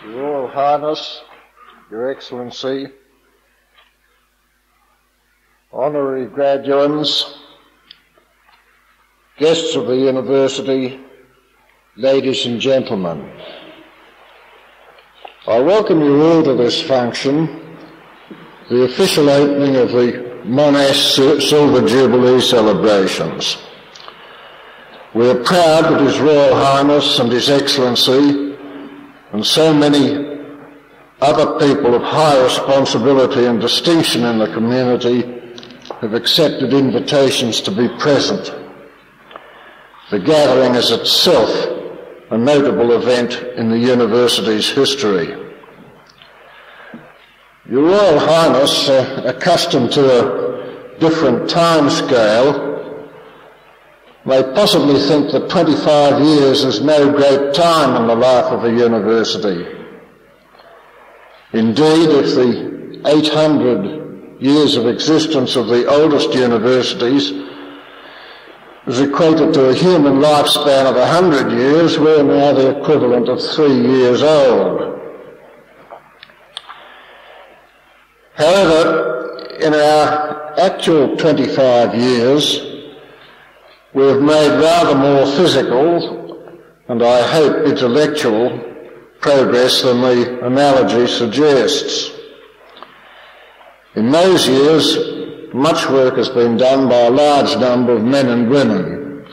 Your Royal Highness, Your Excellency, honorary graduands, guests of the University, ladies and gentlemen, I welcome you all to this function, the official opening of the Monash Silver Jubilee celebrations. We are proud that His Royal Highness and His Excellency and so many other people of high responsibility and distinction in the community have accepted invitations to be present. The gathering is itself a notable event in the University's history. Your Royal Highness, accustomed to a different time scale, may possibly think that 25 years is no great time in the life of a university. Indeed, if the 800 years of existence of the oldest universities is equated to a human lifespan of 100 years, we're now the equivalent of 3 years old. However, in our actual 25 years, we have made rather more physical and, I hope, intellectual progress than the analogy suggests. In those years, much work has been done by a large number of men and women.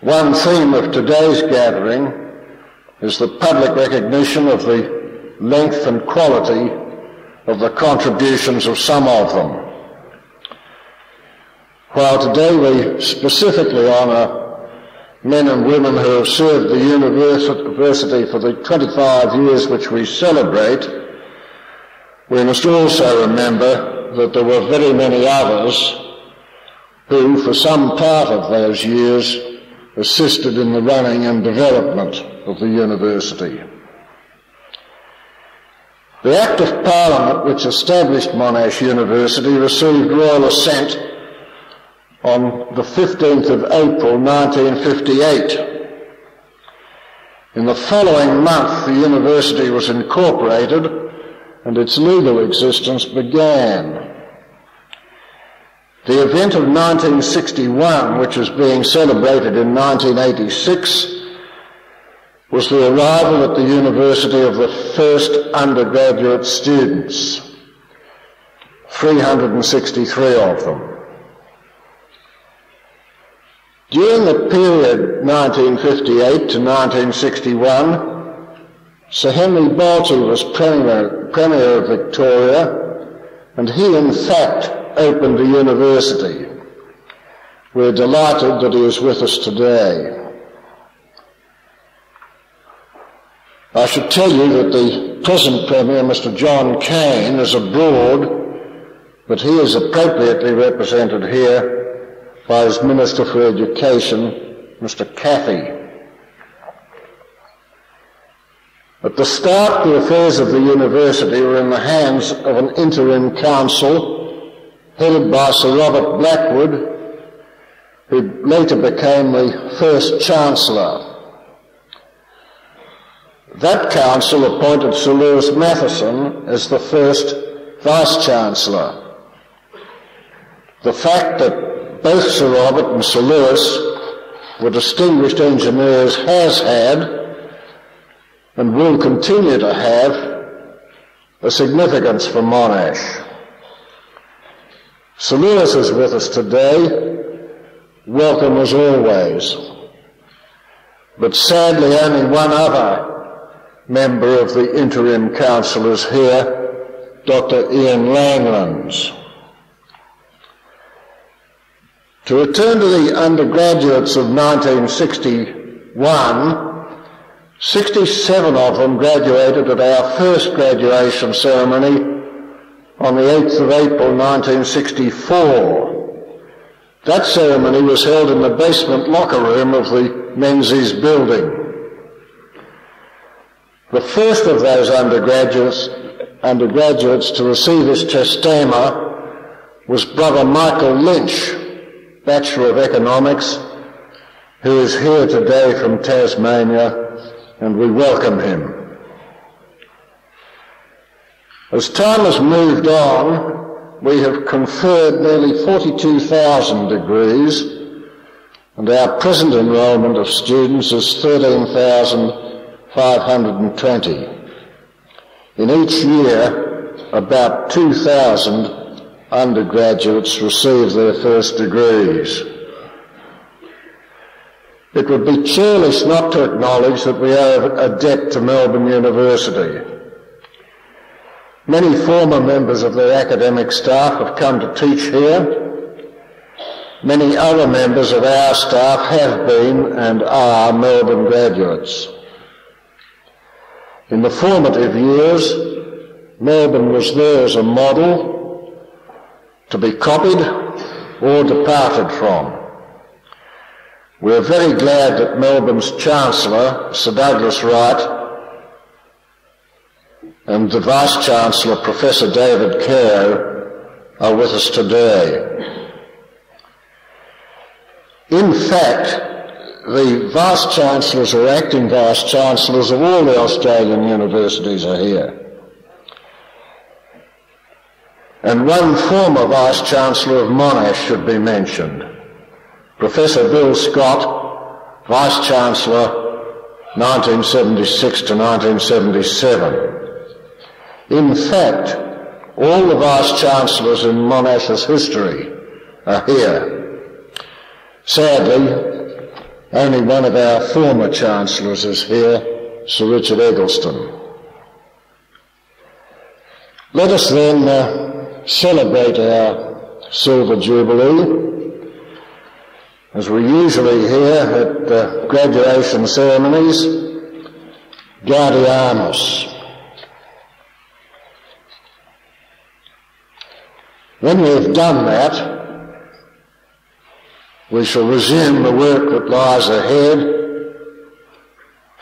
One theme of today's gathering is the public recognition of the length and quality of the contributions of some of them. While today we specifically honour men and women who have served the university for the 25 years which we celebrate, we must also remember that there were very many others who, for some part of those years, assisted in the running and development of the university. The Act of Parliament which established Monash University received royal assent on the 15th of April 1958. In the following month, the university was incorporated and its legal existence began. The event of 1961, which is being celebrated in 1986, was the arrival at the university of the first undergraduate students, 363 of them. During the period 1958 to 1961, Sir Henry Bolte was Premier of Victoria, and he in fact opened the university. We're delighted that he is with us today. I should tell you that the present Premier, Mr. John Cain, is abroad, but he is appropriately represented here by his Minister for Education, Mr. Cathey. At the start, the affairs of the university were in the hands of an interim council headed by Sir Robert Blackwood, who later became the first Chancellor. That council appointed Sir Lewis Matheson as the first Vice-Chancellor. The fact that both Sir Robert and Sir Lewis were distinguished engineers has had, and will continue to have, a significance for Monash. Sir Lewis is with us today, welcome as always. But sadly only one other member of the interim council is here, Dr. Ian Langlands. To return to the undergraduates of 1961, 67 of them graduated at our first graduation ceremony on the 8th of April 1964. That ceremony was held in the basement locker room of the Menzies building. The first of those undergraduates to receive his testama was Brother Michael Lynch, Bachelor of Economics, who is here today from Tasmania and we welcome him. As time has moved on, we have conferred nearly 42,000 degrees, and our present enrolment of students is 13,520. In each year, about 2,000 undergraduates receive their first degrees. It would be churlish not to acknowledge that we owe a debt to Melbourne University. Many former members of their academic staff have come to teach here. Many other members of our staff have been and are Melbourne graduates. In the formative years, Melbourne was there as a model to be copied or departed from. We are very glad that Melbourne's Chancellor, Sir Douglas Wright, and the Vice-Chancellor, Professor David Kerr, are with us today. In fact, the Vice-Chancellors or acting Vice-Chancellors of all the Australian universities are here. And one former Vice-Chancellor of Monash should be mentioned, Professor Bill Scott, Vice-Chancellor 1976 to 1977. In fact, all the Vice-Chancellors in Monash's history are here. Sadly, only one of our former Chancellors is here, Sir Richard Eggleston. Let us then celebrate our Silver Jubilee, as we usually hear at graduation ceremonies, Gaudiamus. When we have done that, we shall resume the work that lies ahead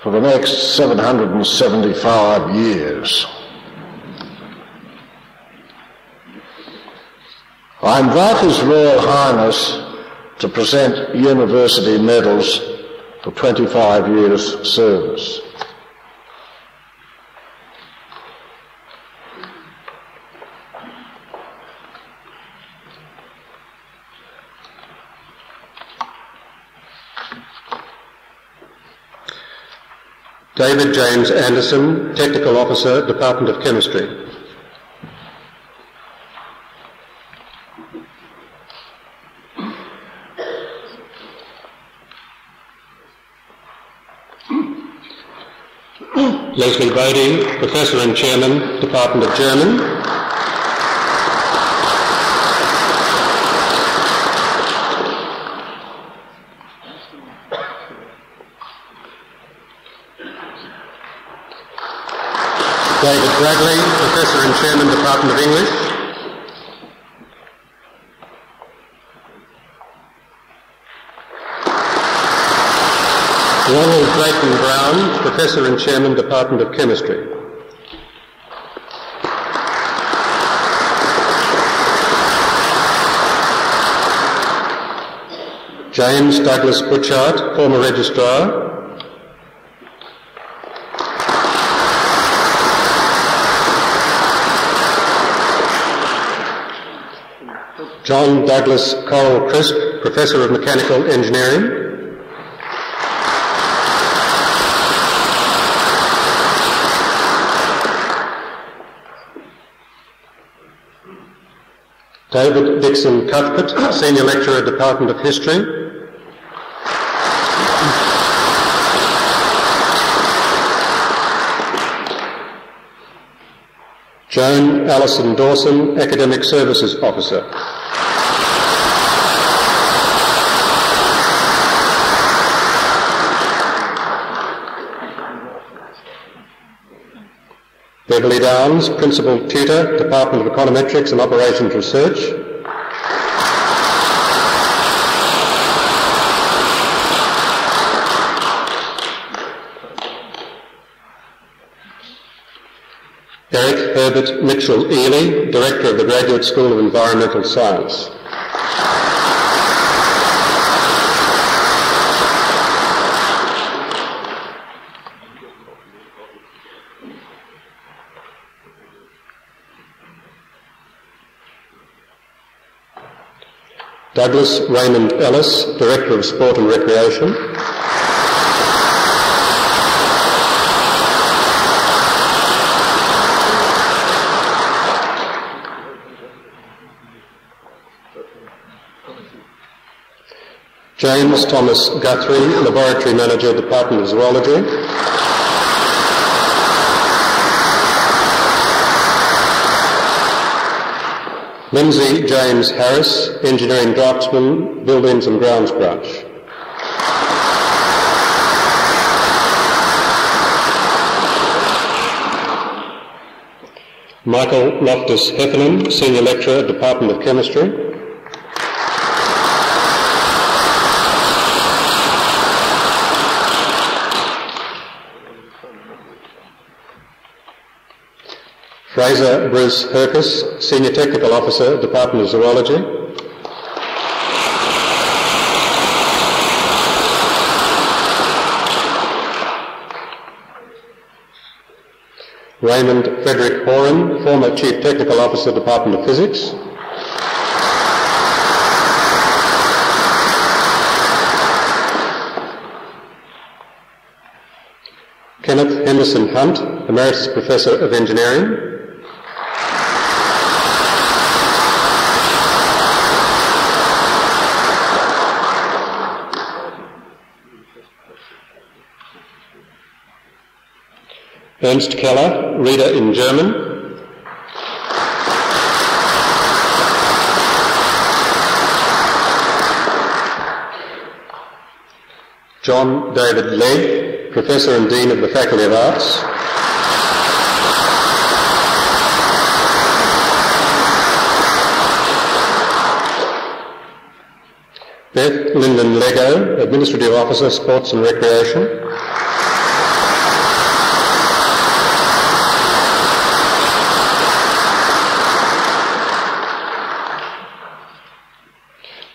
for the next 775 years. I invite His Royal Highness to present university medals for 25 years' service. David James Anderson, Technical Officer, Department of Chemistry. Leslie Bodie, Professor and Chairman, Department of German. David Bradley, Professor and Chairman, Department of English. Ronald Clayton Brown, Professor and Chairman, Department of Chemistry. James Douglas Butchart, former Registrar. John Douglas Coral Crisp, Professor of Mechanical Engineering. David Dixon Cuthbert, Senior Lecturer, Department of History. Joan Allison Dawson, Academic Services Officer. Beverly Downs, Principal Tutor, Department of Econometrics and Operations Research. Eric Herbert Mitchell Ely, Director of the Graduate School of Environmental Science. Douglas Raymond Ellis, Director of Sport and Recreation. James Thomas Guthrie, Laboratory Manager, Department of Zoology. Lindsay James Harris, Engineering Draftsman, Buildings and Grounds Branch. Michael Loftus Heffernan, Senior Lecturer, Department of Chemistry. Fraser Bruce Hercus, Senior Technical Officer, Department of Zoology. Raymond Frederick Horan, former Chief Technical Officer, Department of Physics. Kenneth Henderson Hunt, Emeritus Professor of Engineering. Ernst Keller, Reader in German. John David Legg, Professor and Dean of the Faculty of Arts. Beth Lyndon Lego, Administrative Officer, Sports and Recreation.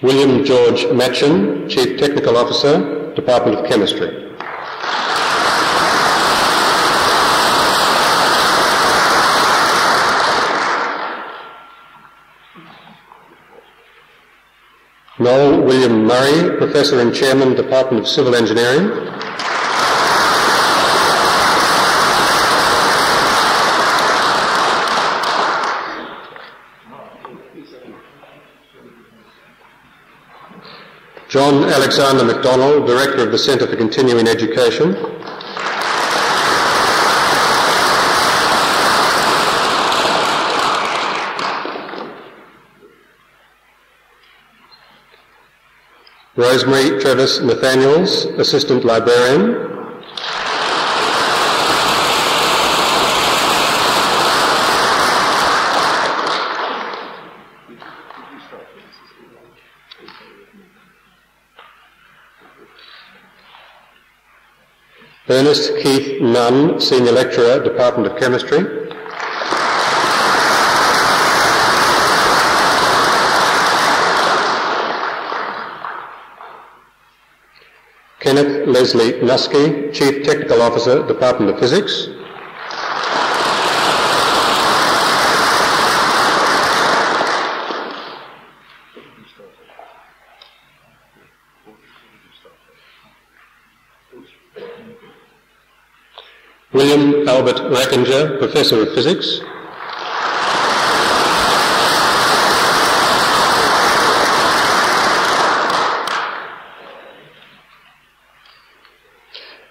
William George Matchin, Chief Technical Officer, Department of Chemistry. Noel William Murray, Professor and Chairman, Department of Civil Engineering. John Alexander MacDonald, Director of the Centre for Continuing Education. Rosemary Travis Nathaniels, Assistant Librarian. Ernest Keith Nunn, Senior Lecturer, Department of Chemistry. Kenneth Leslie Nusky, Chief Technical Officer, Department of Physics. William Albert Rackinger, Professor of Physics.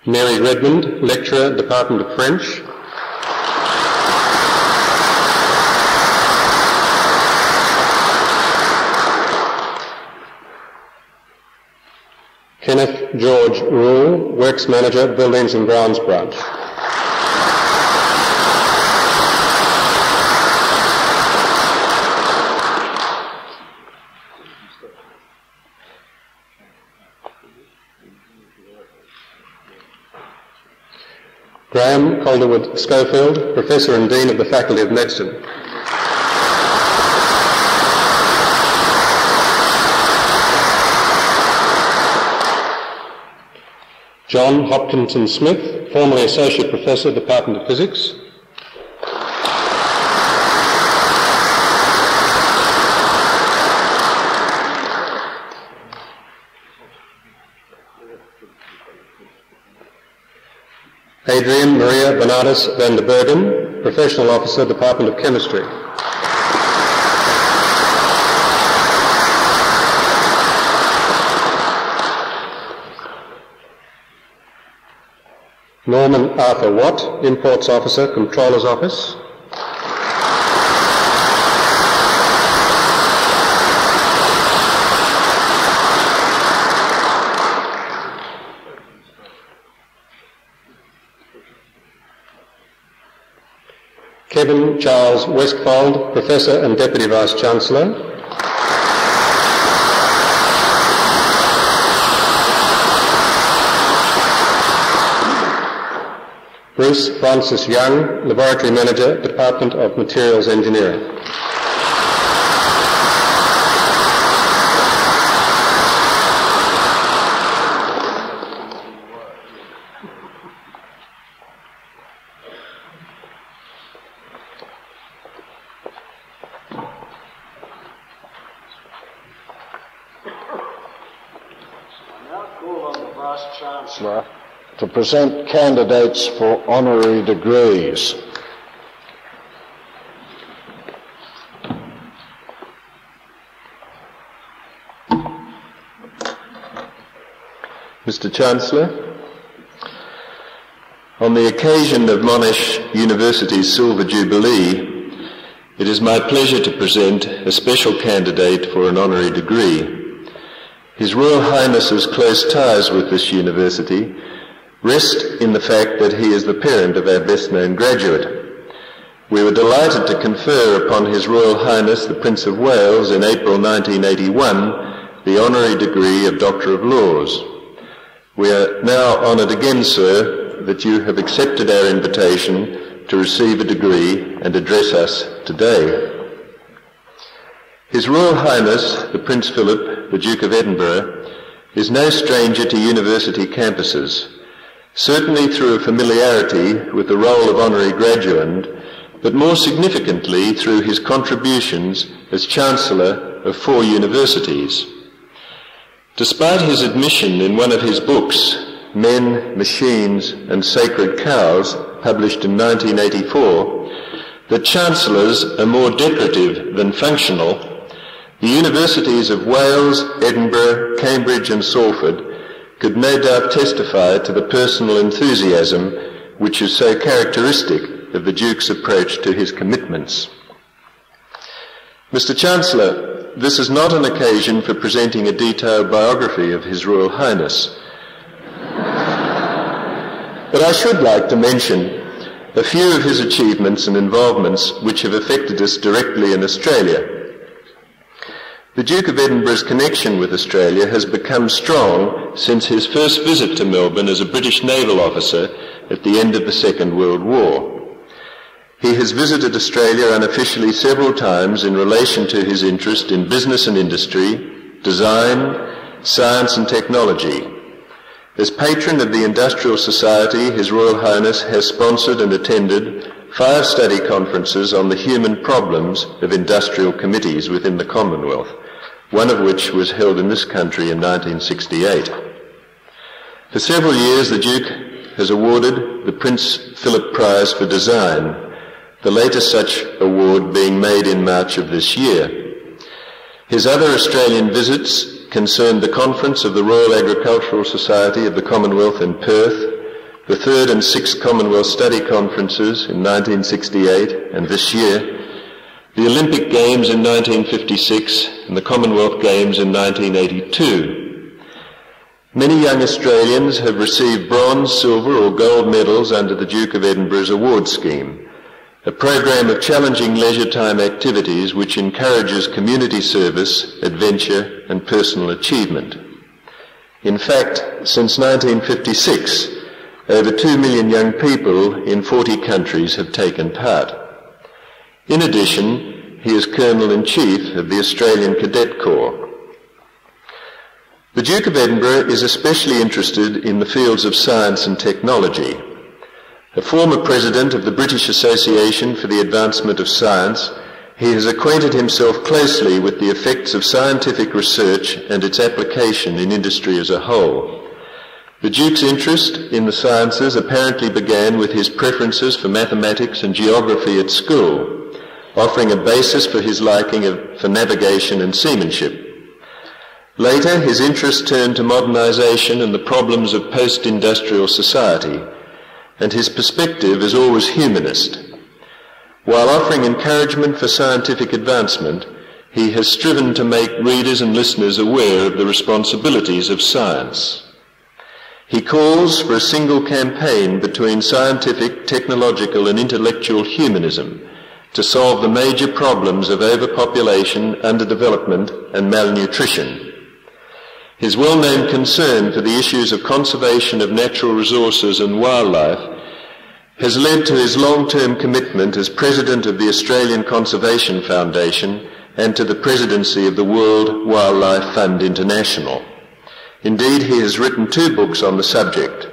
Mary Redmond, Lecturer, Department of French. Kenneth George Rule, Works Manager, Buildings and Grounds Branch. Graham Calderwood Schofield, Professor and Dean of the Faculty of Medicine. John Hopkinson Smith, formerly Associate Professor, Department of Physics. Adrian Maria Bernardus van der Bergen, Professional Officer, Department of Chemistry. Norman Arthur Watt, Imports Officer, Comptroller's Office. Kevin Charles Westfold, Professor and Deputy Vice-Chancellor. Bruce Francis Young, Laboratory Manager, Department of Materials Engineering. Chancellor to present candidates for honorary degrees. Mr. Chancellor, on the occasion of Monash University's Silver Jubilee, it is my pleasure to present a special candidate for an honorary degree. His Royal Highness's close ties with this university rest in the fact that he is the parent of our best-known graduate. We were delighted to confer upon His Royal Highness the Prince of Wales in April 1981 the honorary degree of Doctor of Laws. We are now honoured again, sir, that you have accepted our invitation to receive a degree and address us today. His Royal Highness, the Prince Philip, the Duke of Edinburgh, is no stranger to university campuses, certainly through a familiarity with the role of honorary graduand, but more significantly through his contributions as Chancellor of 4 universities. Despite his admission in one of his books, Men, Machines and Sacred Cows, published in 1984, that chancellors are more decorative than functional, the universities of Wales, Edinburgh, Cambridge and Salford could no doubt testify to the personal enthusiasm which is so characteristic of the Duke's approach to his commitments. Mr. Chancellor, this is not an occasion for presenting a detailed biography of His Royal Highness, but I should like to mention a few of his achievements and involvements which have affected us directly in Australia. The Duke of Edinburgh's connection with Australia has become strong since his first visit to Melbourne as a British naval officer at the end of the Second World War. He has visited Australia unofficially several times in relation to his interest in business and industry, design, science and technology. As patron of the Industrial Society, His Royal Highness has sponsored and attended 5 study conferences on the human problems of industrial committees within the Commonwealth, one of which was held in this country in 1968. For several years, the Duke has awarded the Prince Philip Prize for Design, the latest such award being made in March of this year. His other Australian visits concerned the conference of the Royal Agricultural Society of the Commonwealth in Perth, the 3rd and 6th Commonwealth Study Conferences in 1968 and this year, the Olympic Games in 1956 and the Commonwealth Games in 1982. Many young Australians have received bronze, silver or gold medals under the Duke of Edinburgh's award scheme, a program of challenging leisure time activities which encourages community service, adventure and personal achievement. In fact, since 1956, over 2 million young people in 40 countries have taken part. In addition, he is Colonel-in-Chief of the Australian Cadet Corps. The Duke of Edinburgh is especially interested in the fields of science and technology. A former president of the British Association for the Advancement of Science, he has acquainted himself closely with the effects of scientific research and its application in industry as a whole. The Duke's interest in the sciences apparently began with his preferences for mathematics and geography at school, offering a basis for his liking for navigation and seamanship. Later, his interest turned to modernisation and the problems of post-industrial society, and his perspective is always humanist. While offering encouragement for scientific advancement, he has striven to make readers and listeners aware of the responsibilities of science. He calls for a single campaign between scientific, technological and intellectual humanism to solve the major problems of overpopulation, underdevelopment and malnutrition. His well-known concern for the issues of conservation of natural resources and wildlife has led to his long-term commitment as President of the Australian Conservation Foundation and to the presidency of the World Wildlife Fund International. Indeed, he has written 2 books on the subject.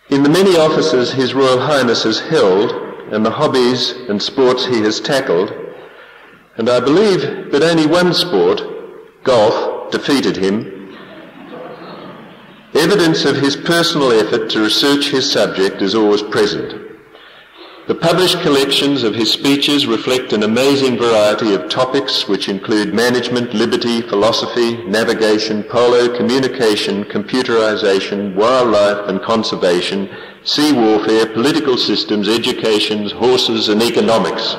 In the many offices His Royal Highness has held and the hobbies and sports he has tackled, and I believe that only one sport, golf, defeated him, evidence of his personal effort to research his subject is always present. The published collections of his speeches reflect an amazing variety of topics which include management, liberty, philosophy, navigation, polo, communication, computerization, wildlife and conservation, sea warfare, political systems, education, horses and economics.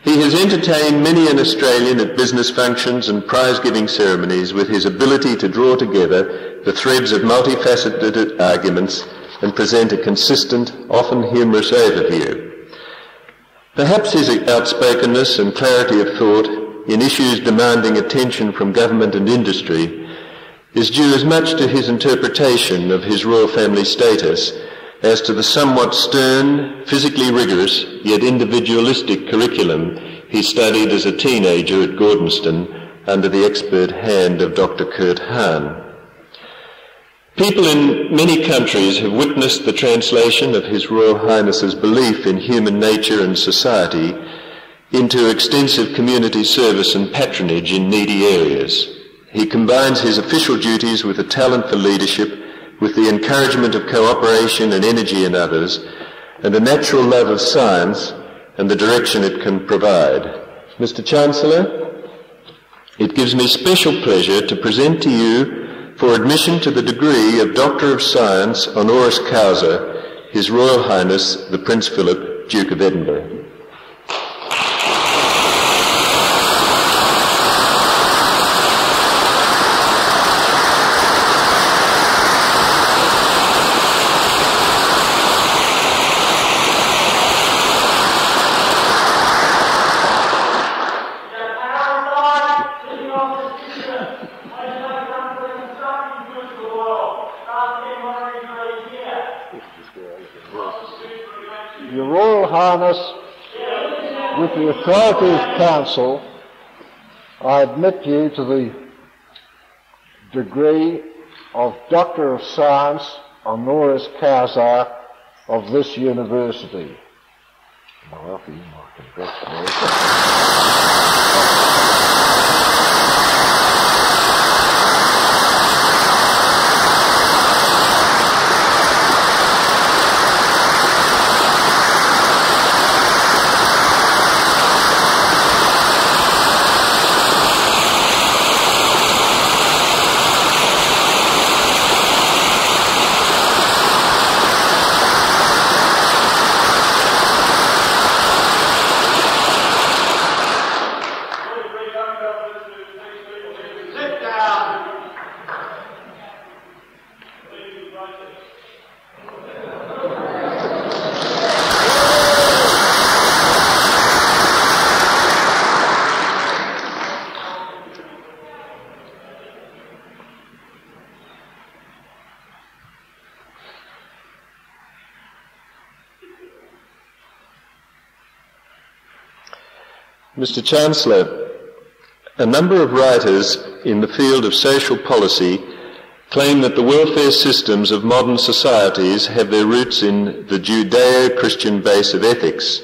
He has entertained many an Australian at business functions and prize-giving ceremonies with his ability to draw together the threads of multifaceted arguments and present a consistent, often humorous overview. Perhaps his outspokenness and clarity of thought in issues demanding attention from government and industry is due as much to his interpretation of his royal family status as to the somewhat stern, physically rigorous, yet individualistic curriculum he studied as a teenager at Gordonston under the expert hand of Dr. Kurt Hahn. People in many countries have witnessed the translation of His Royal Highness's belief in human nature and society into extensive community service and patronage in needy areas. He combines his official duties with a talent for leadership, with the encouragement of cooperation and energy in others, and a natural love of science and the direction it can provide. Mr. Chancellor, it gives me special pleasure to present to you for admission to the degree of Doctor of Science honoris causa, His Royal Highness the Prince Philip, Duke of Edinburgh. Your Royal Highness, with the authority of Council, I admit you to the degree of Doctor of Science honoris causa of this university. I offer you my congratulations. Mr. Chancellor, a number of writers in the field of social policy claim that the welfare systems of modern societies have their roots in the Judeo-Christian base of ethics.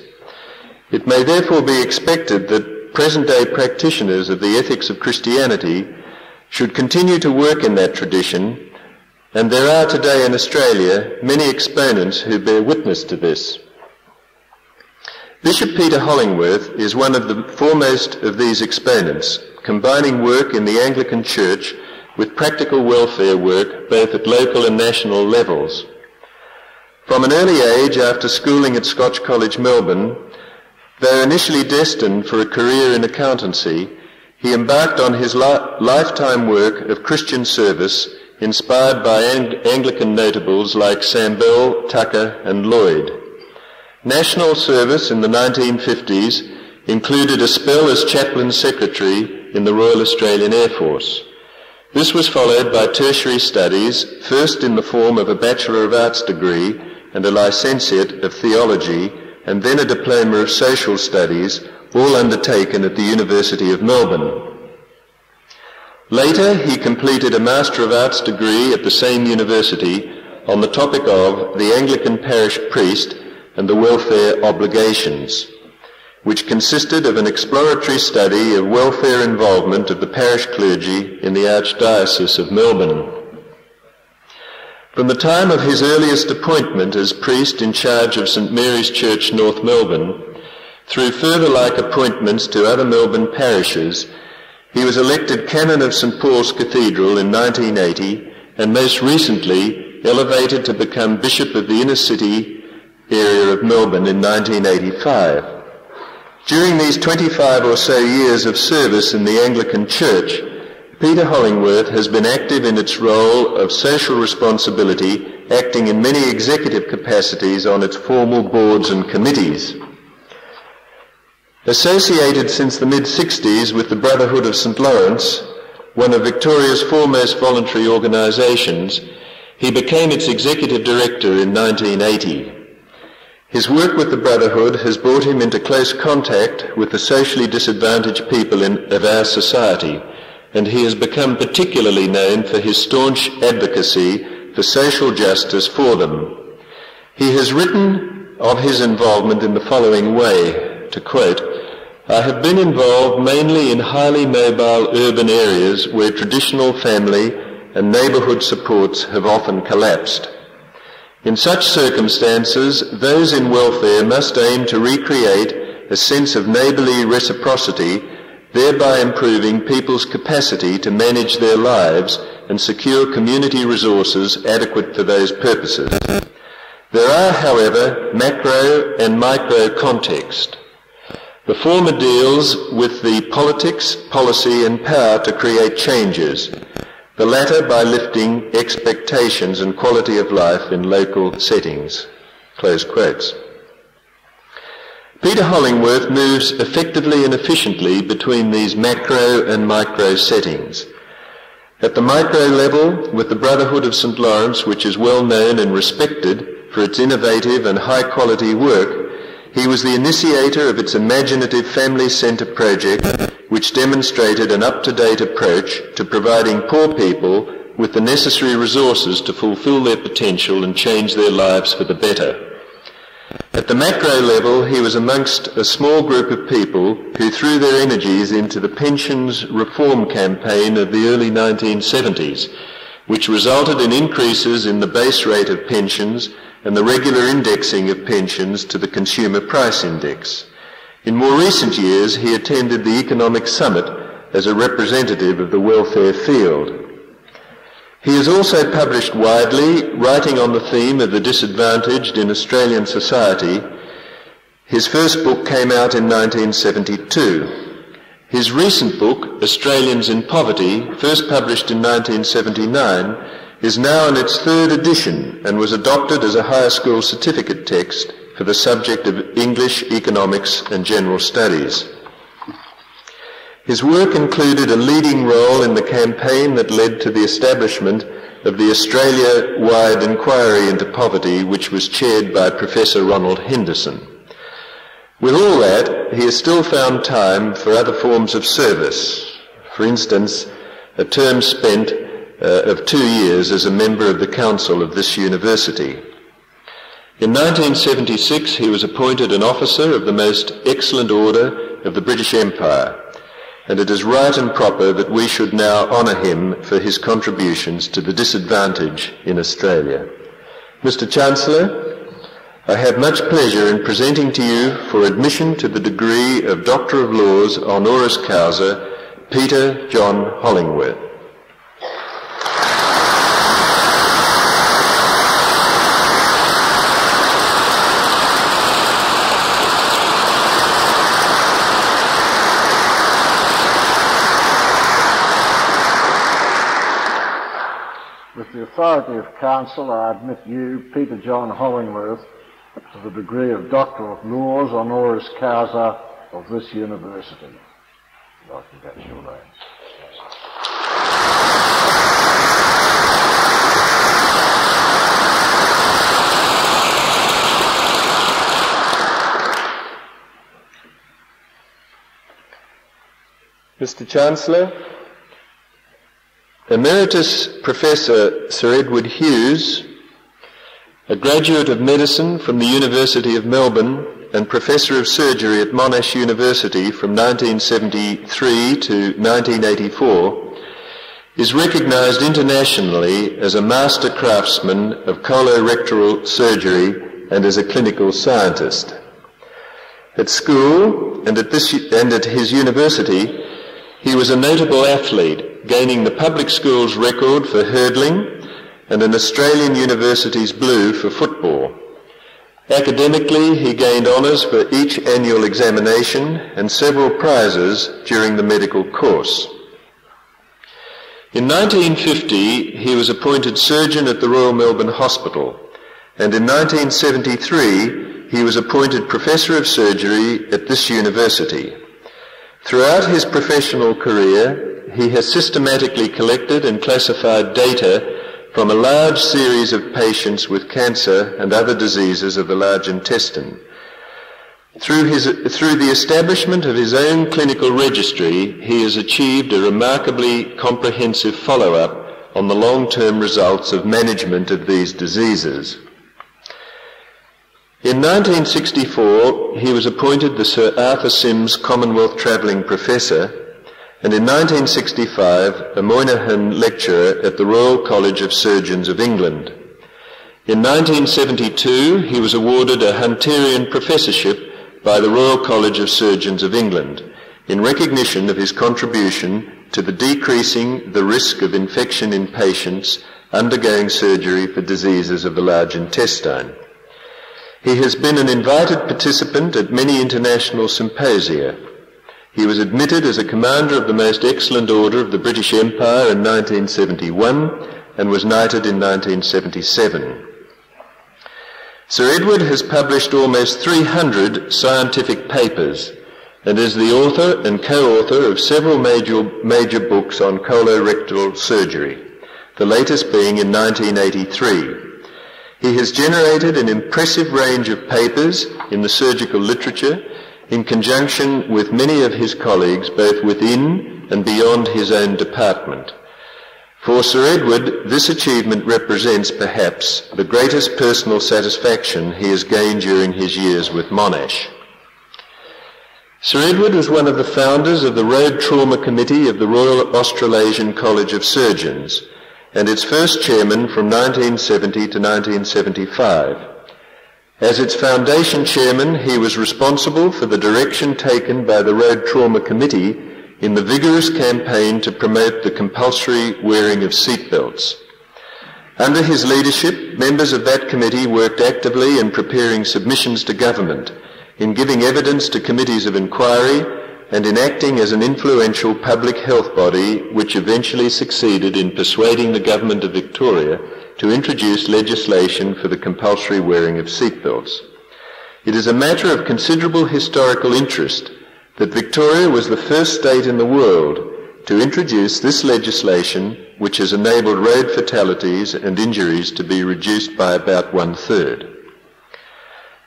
It may therefore be expected that present-day practitioners of the ethics of Christianity should continue to work in that tradition, and there are today in Australia many exponents who bear witness to this. Bishop Peter Hollingworth is one of the foremost of these exponents, combining work in the Anglican Church with practical welfare work both at local and national levels. From an early age, after schooling at Scotch College, Melbourne, though initially destined for a career in accountancy, he embarked on his lifetime work of Christian service, inspired by Anglican notables like Sambell, Tucker and Lloyd. National service in the 1950s included a spell as chaplain secretary in the Royal Australian Air Force. This was followed by tertiary studies, first in the form of a Bachelor of Arts degree and a Licentiate of Theology, and then a Diploma of Social Studies, all undertaken at the University of Melbourne. Later, he completed a Master of Arts degree at the same university on the topic of the Anglican parish priest and the welfare obligations, which consisted of an exploratory study of welfare involvement of the parish clergy in the Archdiocese of Melbourne. From the time of his earliest appointment as priest in charge of St Mary's Church, North Melbourne, through further like appointments to other Melbourne parishes, he was elected Canon of St Paul's Cathedral in 1980 and most recently elevated to become Bishop of the Inner City area of Melbourne in 1985. During these 25 or so years of service in the Anglican Church, Peter Hollingworth has been active in its role of social responsibility, acting in many executive capacities on its formal boards and committees. Associated since the mid-60s with the Brotherhood of St Lawrence, one of Victoria's foremost voluntary organisations, he became its executive director in 1980. His work with the Brotherhood has brought him into close contact with the socially disadvantaged people of our society, and he has become particularly known for his staunch advocacy for social justice for them. He has written of his involvement in the following way, to quote, "I have been involved mainly in highly mobile urban areas where traditional family and neighbourhood supports have often collapsed. In such circumstances, those in welfare must aim to recreate a sense of neighbourly reciprocity, thereby improving people's capacity to manage their lives and secure community resources adequate for those purposes. There are, however, macro and micro context. The former deals with the politics, policy and power to create changes, the latter by lifting expectations and quality of life in local settings." Close quotes. Peter Hollingworth moves effectively and efficiently between these macro and micro settings. At the micro level, with the Brotherhood of St Lawrence, which is well known and respected for its innovative and high-quality work, he was the initiator of its imaginative family centre project, which demonstrated an up-to-date approach to providing poor people with the necessary resources to fulfil their potential and change their lives for the better. At the macro level, he was amongst a small group of people who threw their energies into the pensions reform campaign of the early 1970s, which resulted in increases in the base rate of pensions and the regular indexing of pensions to the Consumer Price Index. In more recent years, he attended the Economic Summit as a representative of the welfare field. He has also published widely, writing on the theme of the disadvantaged in Australian society. His first book came out in 1972. His recent book, Australians in Poverty, first published in 1979, is now in its third edition and was adopted as a higher school certificate text for the subject of English, Economics and General Studies. His work included a leading role in the campaign that led to the establishment of the Australia-wide inquiry into poverty, which was chaired by Professor Ronald Henderson. With all that, he has still found time for other forms of service. For instance, a term spent of 2 years as a member of the council of this university. In 1976, he was appointed an officer of the Most Excellent Order of the British Empire. and it is right and proper that we should now honour him for his contributions to the disadvantaged in Australia. Mr. Chancellor, I have much pleasure in presenting to you for admission to the degree of Doctor of Laws honoris causa, Peter John Hollingworth. With the authority of Council, I admit you, Peter John Hollingworth, to the degree of Doctor of Laws honoris causa of this university. Doctor, that's your name. Mr. Chancellor, Emeritus Professor Sir Edward Hughes, a graduate of medicine from the University of Melbourne and Professor of Surgery at Monash University from 1973 to 1984, is recognised internationally as a master craftsman of colorectal surgery and as a clinical scientist. At school and at his university, he was a notable athlete, gaining the public school's record for hurdling and an Australian University's blue for football. Academically, he gained honours for each annual examination and several prizes during the medical course. In 1950, he was appointed surgeon at the Royal Melbourne Hospital, and in 1973, he was appointed Professor of Surgery at this university. Throughout his professional career, he has systematically collected and classified data from a large series of patients with cancer and other diseases of the large intestine. Through the establishment of his own clinical registry, he has achieved a remarkably comprehensive follow-up on the long-term results of management of these diseases. In 1964, he was appointed the Sir Arthur Sims Commonwealth Travelling Professor, and in 1965 a Moynihan Lecturer at the Royal College of Surgeons of England. In 1972 he was awarded a Hunterian Professorship by the Royal College of Surgeons of England in recognition of his contribution to the decreasing the risk of infection in patients undergoing surgery for diseases of the large intestine. He has been an invited participant at many international symposia. He was admitted as a Commander of the Most Excellent Order of the British Empire in 1971 and was knighted in 1977. Sir Edward has published almost 300 scientific papers and is the author and co-author of several major books on colorectal surgery, the latest being in 1983. He has generated an impressive range of papers in the surgical literature in conjunction with many of his colleagues both within and beyond his own department. For Sir Edward, this achievement represents perhaps the greatest personal satisfaction he has gained during his years with Monash. Sir Edward was one of the founders of the Road Trauma Committee of the Royal Australasian College of Surgeons and its first chairman from 1970 to 1975. As its foundation chairman, he was responsible for the direction taken by the Road Trauma Committee in the vigorous campaign to promote the compulsory wearing of seatbelts. Under his leadership, members of that committee worked actively in preparing submissions to government, in giving evidence to committees of inquiry, and in acting as an influential public health body which eventually succeeded in persuading the Government of Victoria to introduce legislation for the compulsory wearing of seatbelts. It is a matter of considerable historical interest that Victoria was the first state in the world to introduce this legislation, which has enabled road fatalities and injuries to be reduced by about 1/3.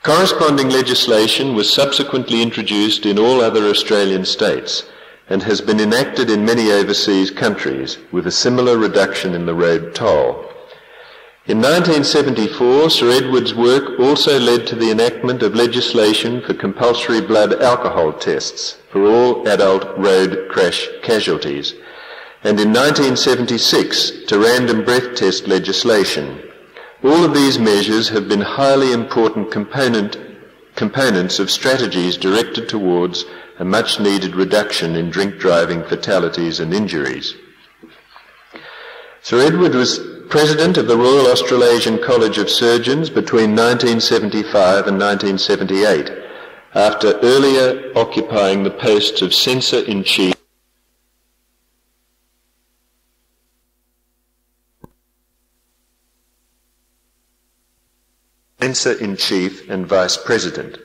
Corresponding legislation was subsequently introduced in all other Australian states and has been enacted in many overseas countries with a similar reduction in the road toll. In 1974, Sir Edward's work also led to the enactment of legislation for compulsory blood alcohol tests for all adult road crash casualties, and in 1976 to random breath test legislation. All of these measures have been highly important components of strategies directed towards a much-needed reduction in drink driving fatalities and injuries. Sir Edward was President of the Royal Australasian College of Surgeons between 1975 and 1978, after earlier occupying the posts of Censor-in-Chief and Vice President.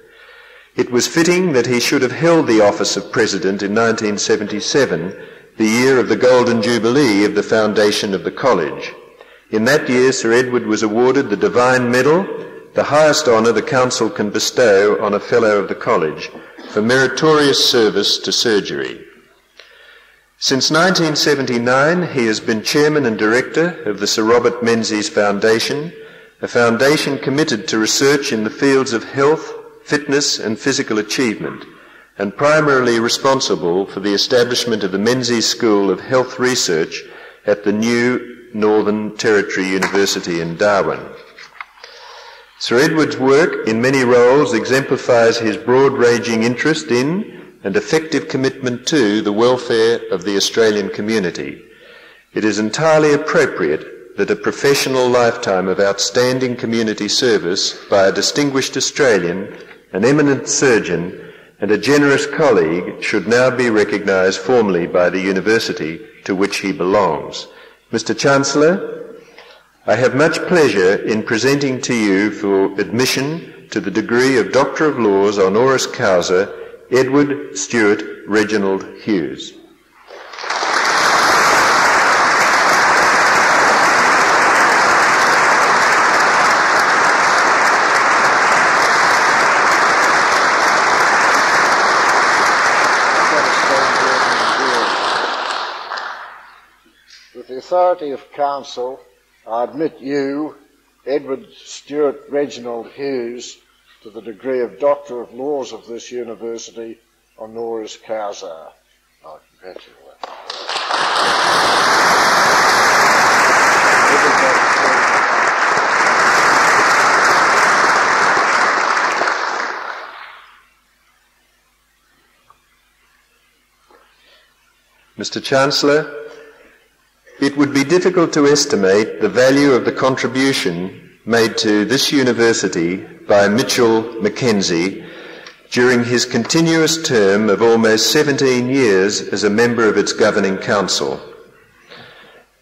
It was fitting that he should have held the office of President in 1977, the year of the Golden Jubilee of the foundation of the College. In that year, Sir Edward was awarded the Divine Medal, the highest honour the Council can bestow on a Fellow of the College, for meritorious service to surgery. Since 1979, he has been Chairman and Director of the Sir Robert Menzies Foundation, a foundation committed to research in the fields of health, fitness and physical achievement, and primarily responsible for the establishment of the Menzies School of Health Research at the new Northern Territory University in Darwin. Sir Edward's work in many roles exemplifies his broad-ranging interest in and effective commitment to the welfare of the Australian community. It is entirely appropriate that a professional lifetime of outstanding community service by a distinguished Australian, an eminent surgeon, and a generous colleague should now be recognised formally by the university to which he belongs. Mr. Chancellor, I have much pleasure in presenting to you for admission to the degree of Doctor of Laws honoris causa, Edward Stuart Reginald Hughes. With the authority of Council, I admit you, Edward Stuart Reginald Hughes, to the degree of Doctor of Laws of this University, honoris causa. I congratulate you. Mr. Chancellor, it would be difficult to estimate the value of the contribution made to this university by Mitchell McKenzie during his continuous term of almost 17 years as a member of its governing council.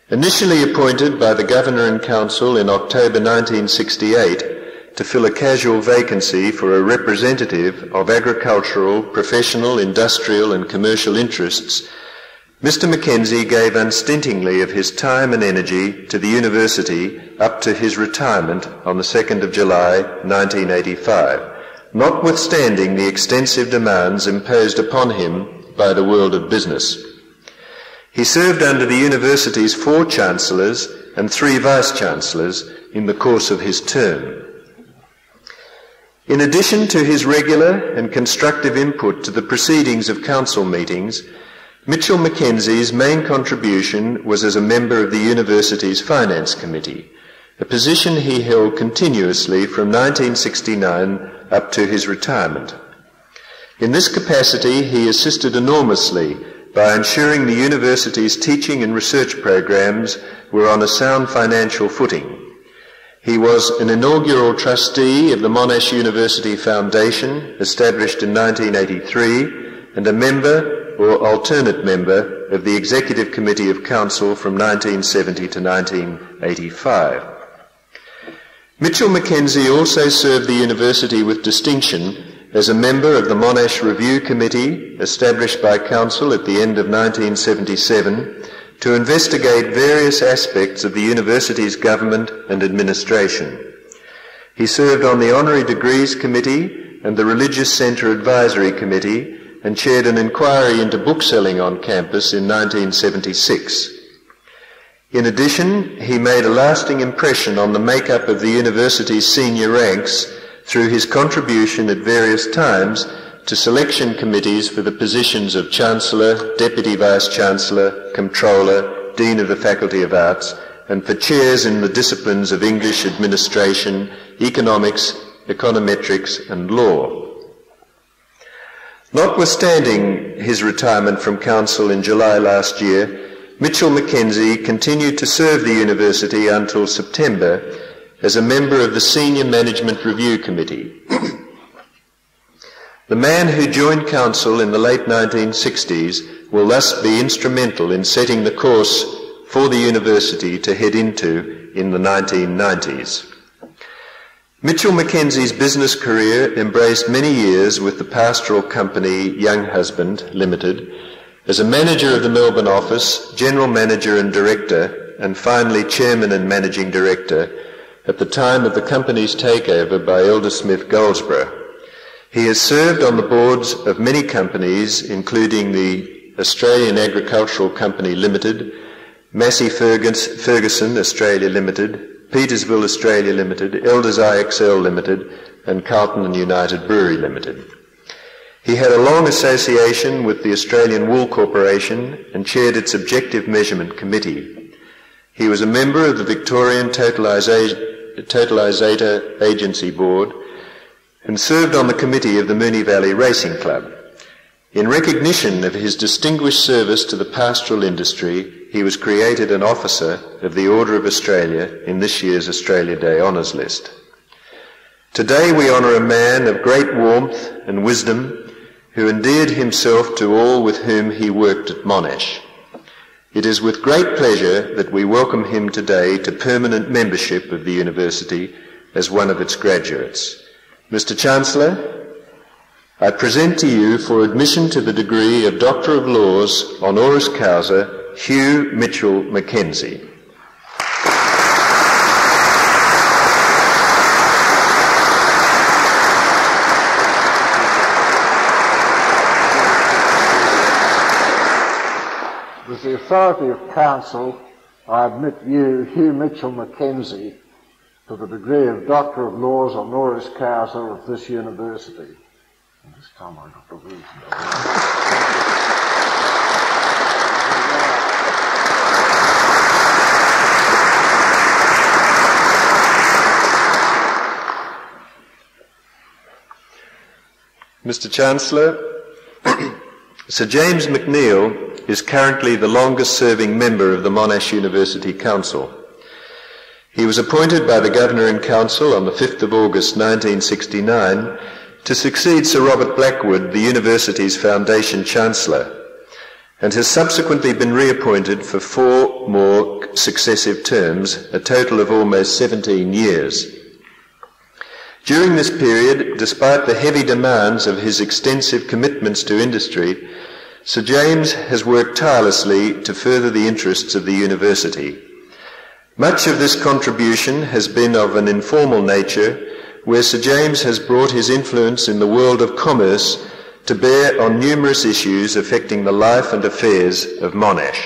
Initially appointed by the Governor and Council in October 1968 to fill a casual vacancy for a representative of agricultural, professional, industrial and commercial interests, Mr. McKenzie gave unstintingly of his time and energy to the university up to his retirement on the 2nd of July 1985, notwithstanding the extensive demands imposed upon him by the world of business. He served under the university's 4 chancellors and 3 vice-chancellors in the course of his term. In addition to his regular and constructive input to the proceedings of council meetings, Mitchell McKenzie's main contribution was as a member of the university's Finance Committee, a position he held continuously from 1969 up to his retirement. In this capacity, he assisted enormously by ensuring the university's teaching and research programs were on a sound financial footing. He was an inaugural trustee of the Monash University Foundation, established in 1983, and a member or alternate member of the Executive Committee of Council from 1970 to 1985. Mitchell McKenzie also served the university with distinction as a member of the Monash Review Committee, established by Council at the end of 1977, to investigate various aspects of the university's government and administration. He served on the Honorary Degrees Committee and the Religious Centre Advisory Committee, and chaired an inquiry into bookselling on campus in 1976. In addition, he made a lasting impression on the makeup of the university's senior ranks through his contribution at various times to selection committees for the positions of Chancellor, Deputy Vice-Chancellor, Comptroller, Dean of the Faculty of Arts, and for chairs in the disciplines of English administration, economics, econometrics, and law. Notwithstanding his retirement from council in July last year, Mitchell McKenzie continued to serve the university until September as a member of the Senior Management Review Committee. The man who joined council in the late 1960s will thus be instrumental in setting the course for the university to head into in the 1990s. Mitchell McKenzie's business career embraced many years with the pastoral company Young Husband Limited as a manager of the Melbourne office, general manager and director, and finally chairman and managing director at the time of the company's takeover by Eldersmith Goldsborough. He has served on the boards of many companies, including the Australian Agricultural Company Limited, Massey Ferguson Australia Limited, Petersville Australia Limited, Elders IXL Limited, and Carlton and United Brewery Limited. He had a long association with the Australian Wool Corporation and chaired its Objective Measurement Committee. He was a member of the Victorian Totalisator Agency Board and served on the committee of the Moonee Valley Racing Club. In recognition of his distinguished service to the pastoral industry, he was created an Officer of the Order of Australia in this year's Australia Day Honours List. Today we honour a man of great warmth and wisdom who endeared himself to all with whom he worked at Monash. It is with great pleasure that we welcome him today to permanent membership of the university as one of its graduates. Mr. Chancellor, I present to you for admission to the degree of Doctor of Laws, honoris causa, Hugh Mitchell McKenzie. With the authority of council, I admit you, Hugh Mitchell McKenzie, to the degree of Doctor of Laws honoris causa of this university. And this time I got the reason. Mr. Chancellor, Sir James McNeill is currently the longest-serving member of the Monash University Council. He was appointed by the Governor in Council on the 5th of August 1969 to succeed Sir Robert Blackwood, the university's Foundation Chancellor, and has subsequently been reappointed for 4 more successive terms, a total of almost 17 years. During this period, despite the heavy demands of his extensive commitments to industry, Sir James has worked tirelessly to further the interests of the university. Much of this contribution has been of an informal nature, where Sir James has brought his influence in the world of commerce to bear on numerous issues affecting the life and affairs of Monash.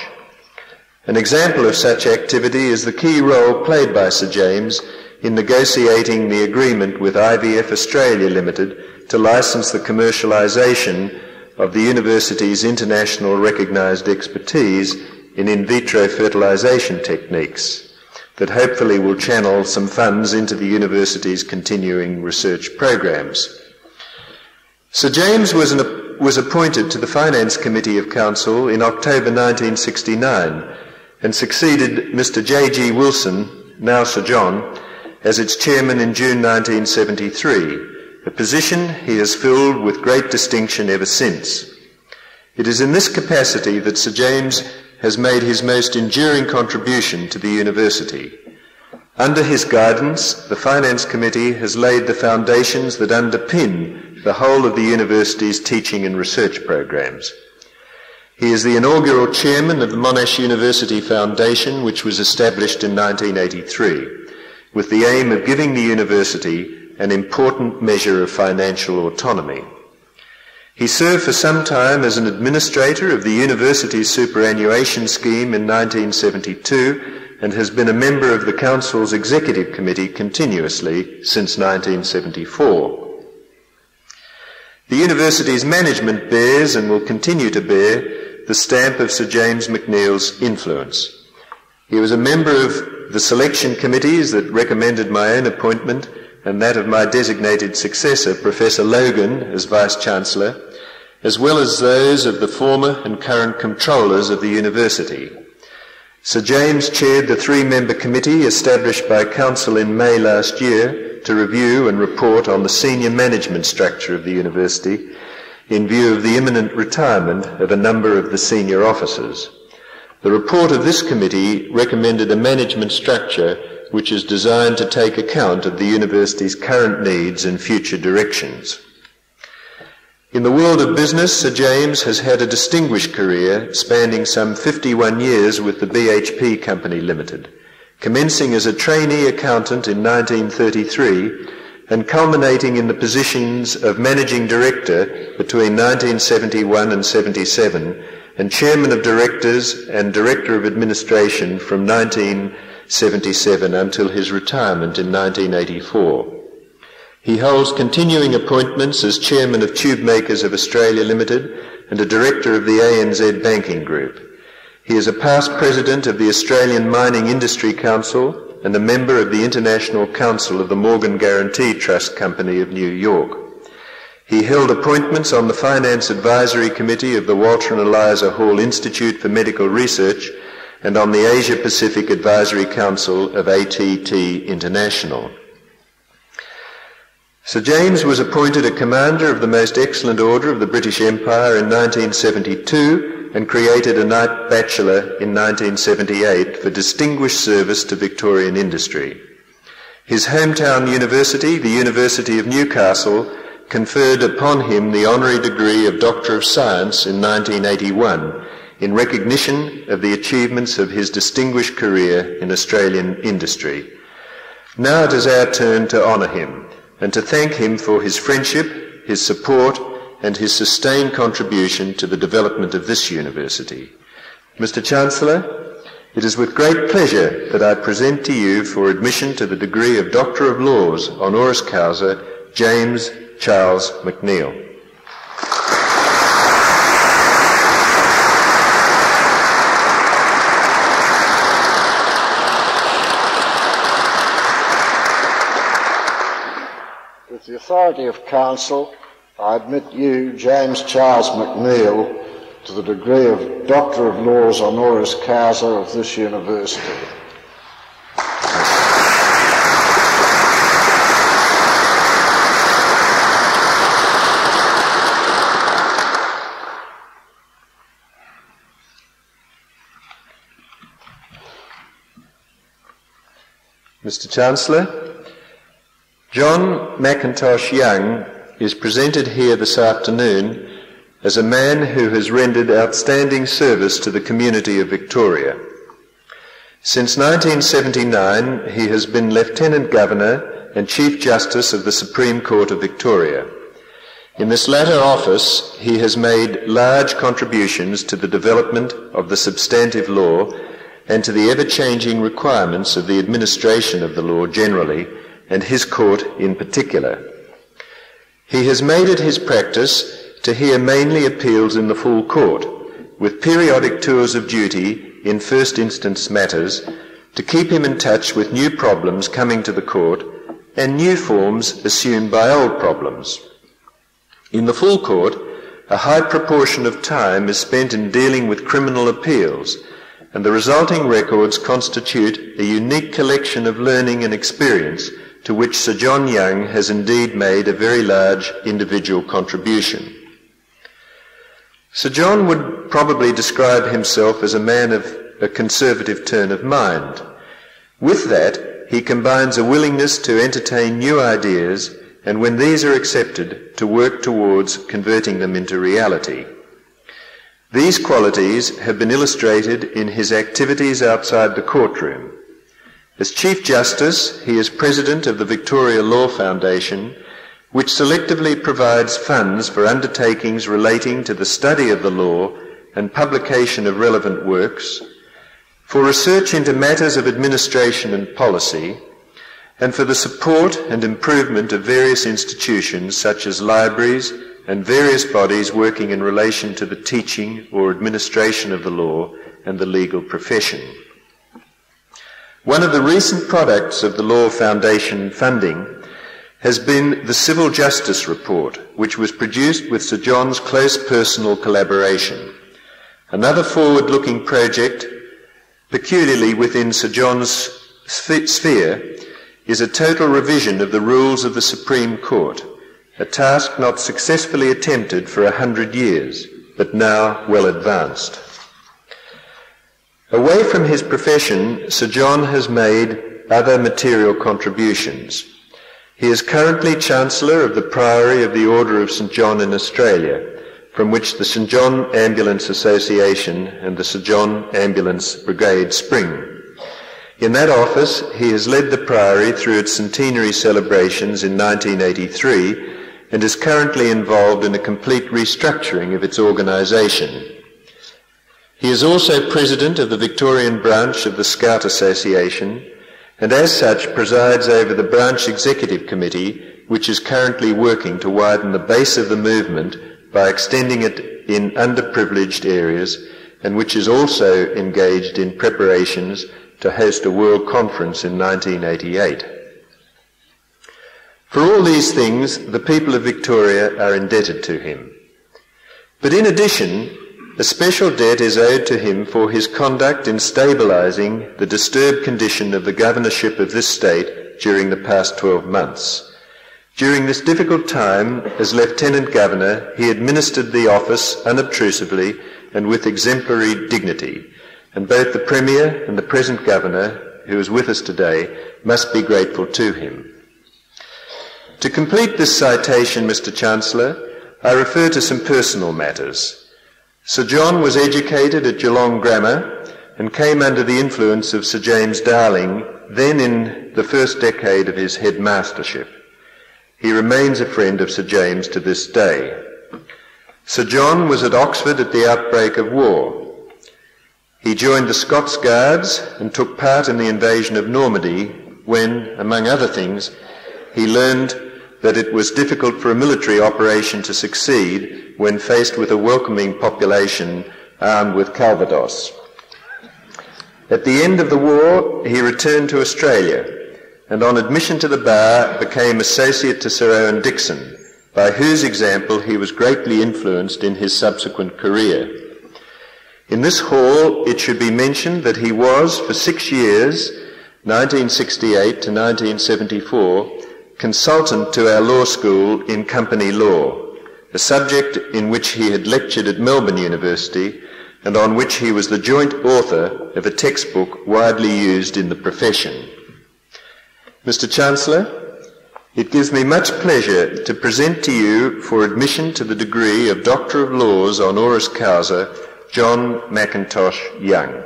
An example of such activity is the key role played by Sir James in negotiating the agreement with IVF Australia Limited to license the commercialisation of the university's international recognised expertise in vitro fertilisation techniques that hopefully will channel some funds into the university's continuing research programs. Sir James was appointed to the Finance Committee of Council in October 1969 and succeeded Mr. J.G. Wilson, now Sir John, as its chairman in June 1973, a position he has filled with great distinction ever since. It is in this capacity that Sir James has made his most enduring contribution to the university. Under his guidance, the Finance Committee has laid the foundations that underpin the whole of the university's teaching and research programs. He is the inaugural chairman of the Monash University Foundation, which was established in 1983, with the aim of giving the university an important measure of financial autonomy. He served for some time as an administrator of the university's superannuation scheme in 1972 and has been a member of the Council's Executive Committee continuously since 1974. The university's management bears and will continue to bear the stamp of Sir James McNeill's influence. He was a member of the selection committees that recommended my own appointment and that of my designated successor, Professor Logan, as Vice-Chancellor, as well as those of the former and current controllers of the university. Sir James chaired the three-member committee established by Council in May last year to review and report on the senior management structure of the university in view of the imminent retirement of a number of the senior officers. The report of this committee recommended a management structure which is designed to take account of the university's current needs and future directions. In the world of business, Sir James has had a distinguished career spanning some 51 years with the BHP Company Limited, commencing as a trainee accountant in 1933 and culminating in the positions of Managing Director between 1971 and 77 and Chairman of Directors and Director of Administration from 1977 until his retirement in 1984. He holds continuing appointments as Chairman of Tube Makers of Australia Limited and a Director of the ANZ Banking Group. He is a past President of the Australian Mining Industry Council and a member of the International Council of the Morgan Guarantee Trust Company of New York. He held appointments on the Finance Advisory Committee of the Walter and Eliza Hall Institute for Medical Research and on the Asia Pacific Advisory Council of ATT International. Sir James was appointed a Commander of the Most Excellent Order of the British Empire in 1972 and created a Knight Bachelor in 1978 for distinguished service to Victorian industry. His hometown university, the University of Newcastle, conferred upon him the honorary degree of Doctor of Science in 1981 in recognition of the achievements of his distinguished career in Australian industry. Now it is our turn to honour him and to thank him for his friendship, his support, and his sustained contribution to the development of this university. Mr. Chancellor, it is with great pleasure that I present to you for admission to the degree of Doctor of Laws, honoris causa, James Charles McNeill. With the authority of Council, I admit you, James Charles McNeill, to the degree of Doctor of Laws honoris causa of this university. Mr. Chancellor, John Mackintosh Young is presented here this afternoon as a man who has rendered outstanding service to the community of Victoria. Since 1979, he has been Lieutenant Governor and Chief Justice of the Supreme Court of Victoria. In this latter office, he has made large contributions to the development of the substantive law and to the ever-changing requirements of the administration of the law generally, and his court in particular. He has made it his practice to hear mainly appeals in the full court, with periodic tours of duty in first instance matters, to keep him in touch with new problems coming to the court and new forms assumed by old problems. In the full court, a high proportion of time is spent in dealing with criminal appeals, and the resulting records constitute a unique collection of learning and experience to which Sir John Young has indeed made a very large individual contribution. Sir John would probably describe himself as a man of a conservative turn of mind. With that, he combines a willingness to entertain new ideas and, when these are accepted, to work towards converting them into reality. These qualities have been illustrated in his activities outside the courtroom. As Chief Justice, he is President of the Victoria Law Foundation which selectively provides funds for undertakings relating to the study of the law and publication of relevant works, for research into matters of administration and policy, and for the support and improvement of various institutions such as libraries and various bodies working in relation to the teaching or administration of the law and the legal profession. One of the recent products of the Law Foundation funding has been the Civil Justice Report, which was produced with Sir John's close personal collaboration. Another forward-looking project, peculiarly within Sir John's sphere, is a total revision of the rules of the Supreme Court, a task not successfully attempted for 100 years, but now well advanced. Away from his profession, Sir John has made other material contributions. He is currently Chancellor of the Priory of the Order of St John in Australia, from which the St John Ambulance Association and the St John Ambulance Brigade spring. In that office, he has led the Priory through its centenary celebrations in 1983 and is currently involved in a complete restructuring of its organisation. He is also President of the Victorian branch of the Scout Association, and as such presides over the branch executive committee, which is currently working to widen the base of the movement by extending it in underprivileged areas, and which is also engaged in preparations to host a world conference in 1988. For all these things, the people of Victoria are indebted to him. But in addition, a special debt is owed to him for his conduct in stabilising the disturbed condition of the governorship of this state during the past 12 months. During this difficult time, as Lieutenant Governor, he administered the office unobtrusively and with exemplary dignity, and both the Premier and the present Governor, who is with us today, must be grateful to him. To complete this citation, Mr. Chancellor, I refer to some personal matters. Sir John was educated at Geelong Grammar and came under the influence of Sir James Darling, then in the first decade of his headmastership. He remains a friend of Sir James to this day. Sir John was at Oxford at the outbreak of war. He joined the Scots Guards and took part in the invasion of Normandy when, among other things, he learned that it was difficult for a military operation to succeed when faced with a welcoming population armed with Calvados. At the end of the war, he returned to Australia and on admission to the bar became associate to Sir Owen Dixon, by whose example he was greatly influenced in his subsequent career. In this hall, it should be mentioned that he was, for 6 years, 1968 to 1974, consultant to our law school in company law, a subject in which he had lectured at Melbourne University and on which he was the joint author of a textbook widely used in the profession. Mr. Chancellor, it gives me much pleasure to present to you for admission to the degree of Doctor of Laws honoris causa, John McIntosh Young.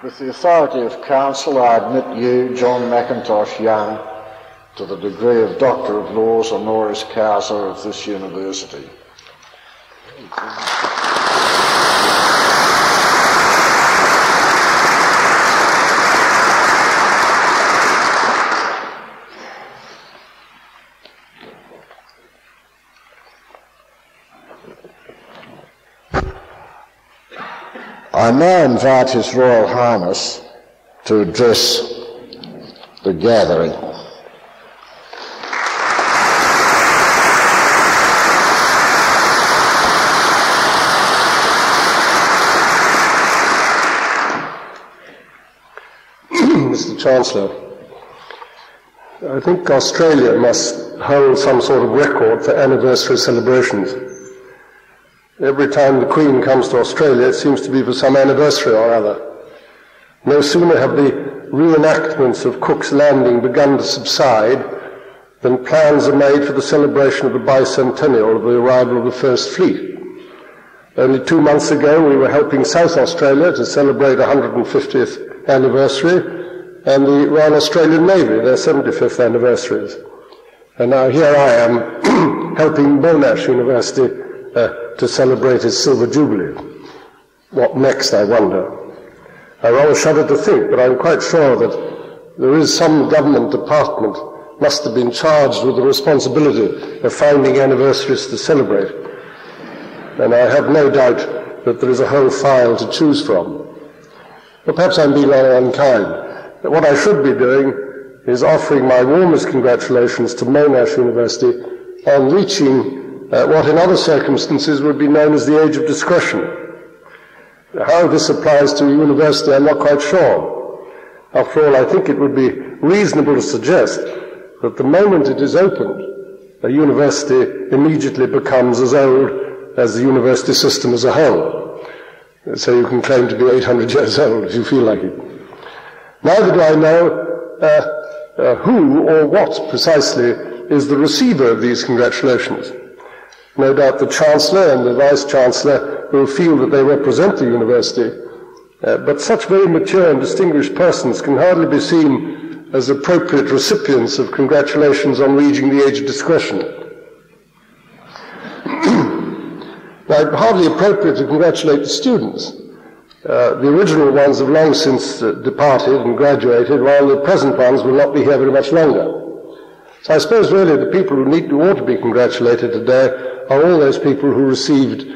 With the authority of Council, I admit you, John McIntosh Young, to the degree of Doctor of Laws honoris causa of this university. I now invite His Royal Highness to address the gathering. Mr. Chancellor, I think Australia must hold some sort of record for anniversary celebrations. Every time the Queen comes to Australia, it seems to be for some anniversary or other. No sooner have the reenactments of Cook's Landing begun to subside then plans are made for the celebration of the bicentennial of the arrival of the First Fleet. Only 2 months ago we were helping South Australia to celebrate 150th anniversary, and the Royal Australian Navy, their 75th anniversaries. And now here I am helping Monash University to celebrate its Silver Jubilee. What next, I wonder? I rather shudder to think, but I'm quite sure that there is some government department must have been charged with the responsibility of finding anniversaries to celebrate. And I have no doubt that there is a whole file to choose from. But perhaps I'm being rather unkind. But what I should be doing is offering my warmest congratulations to Monash University on reaching what in other circumstances would be known as the age of discretion. How this applies to a university, I'm not quite sure. After all, I think it would be reasonable to suggest that the moment it is opened, a university immediately becomes as old as the university system as a whole. So you can claim to be 800 years old if you feel like it. Neither do I know who or what precisely is the receiver of these congratulations. No doubt the Chancellor and the Vice-Chancellor will feel that they represent the university, but such very mature and distinguished persons can hardly be seen as appropriate recipients of congratulations on reaching the age of discretion. Now, it's hardly appropriate to congratulate the students. The original ones have long since departed and graduated, while the present ones will not be here very much longer. So I suppose really the people who ought to be congratulated today are all those people who received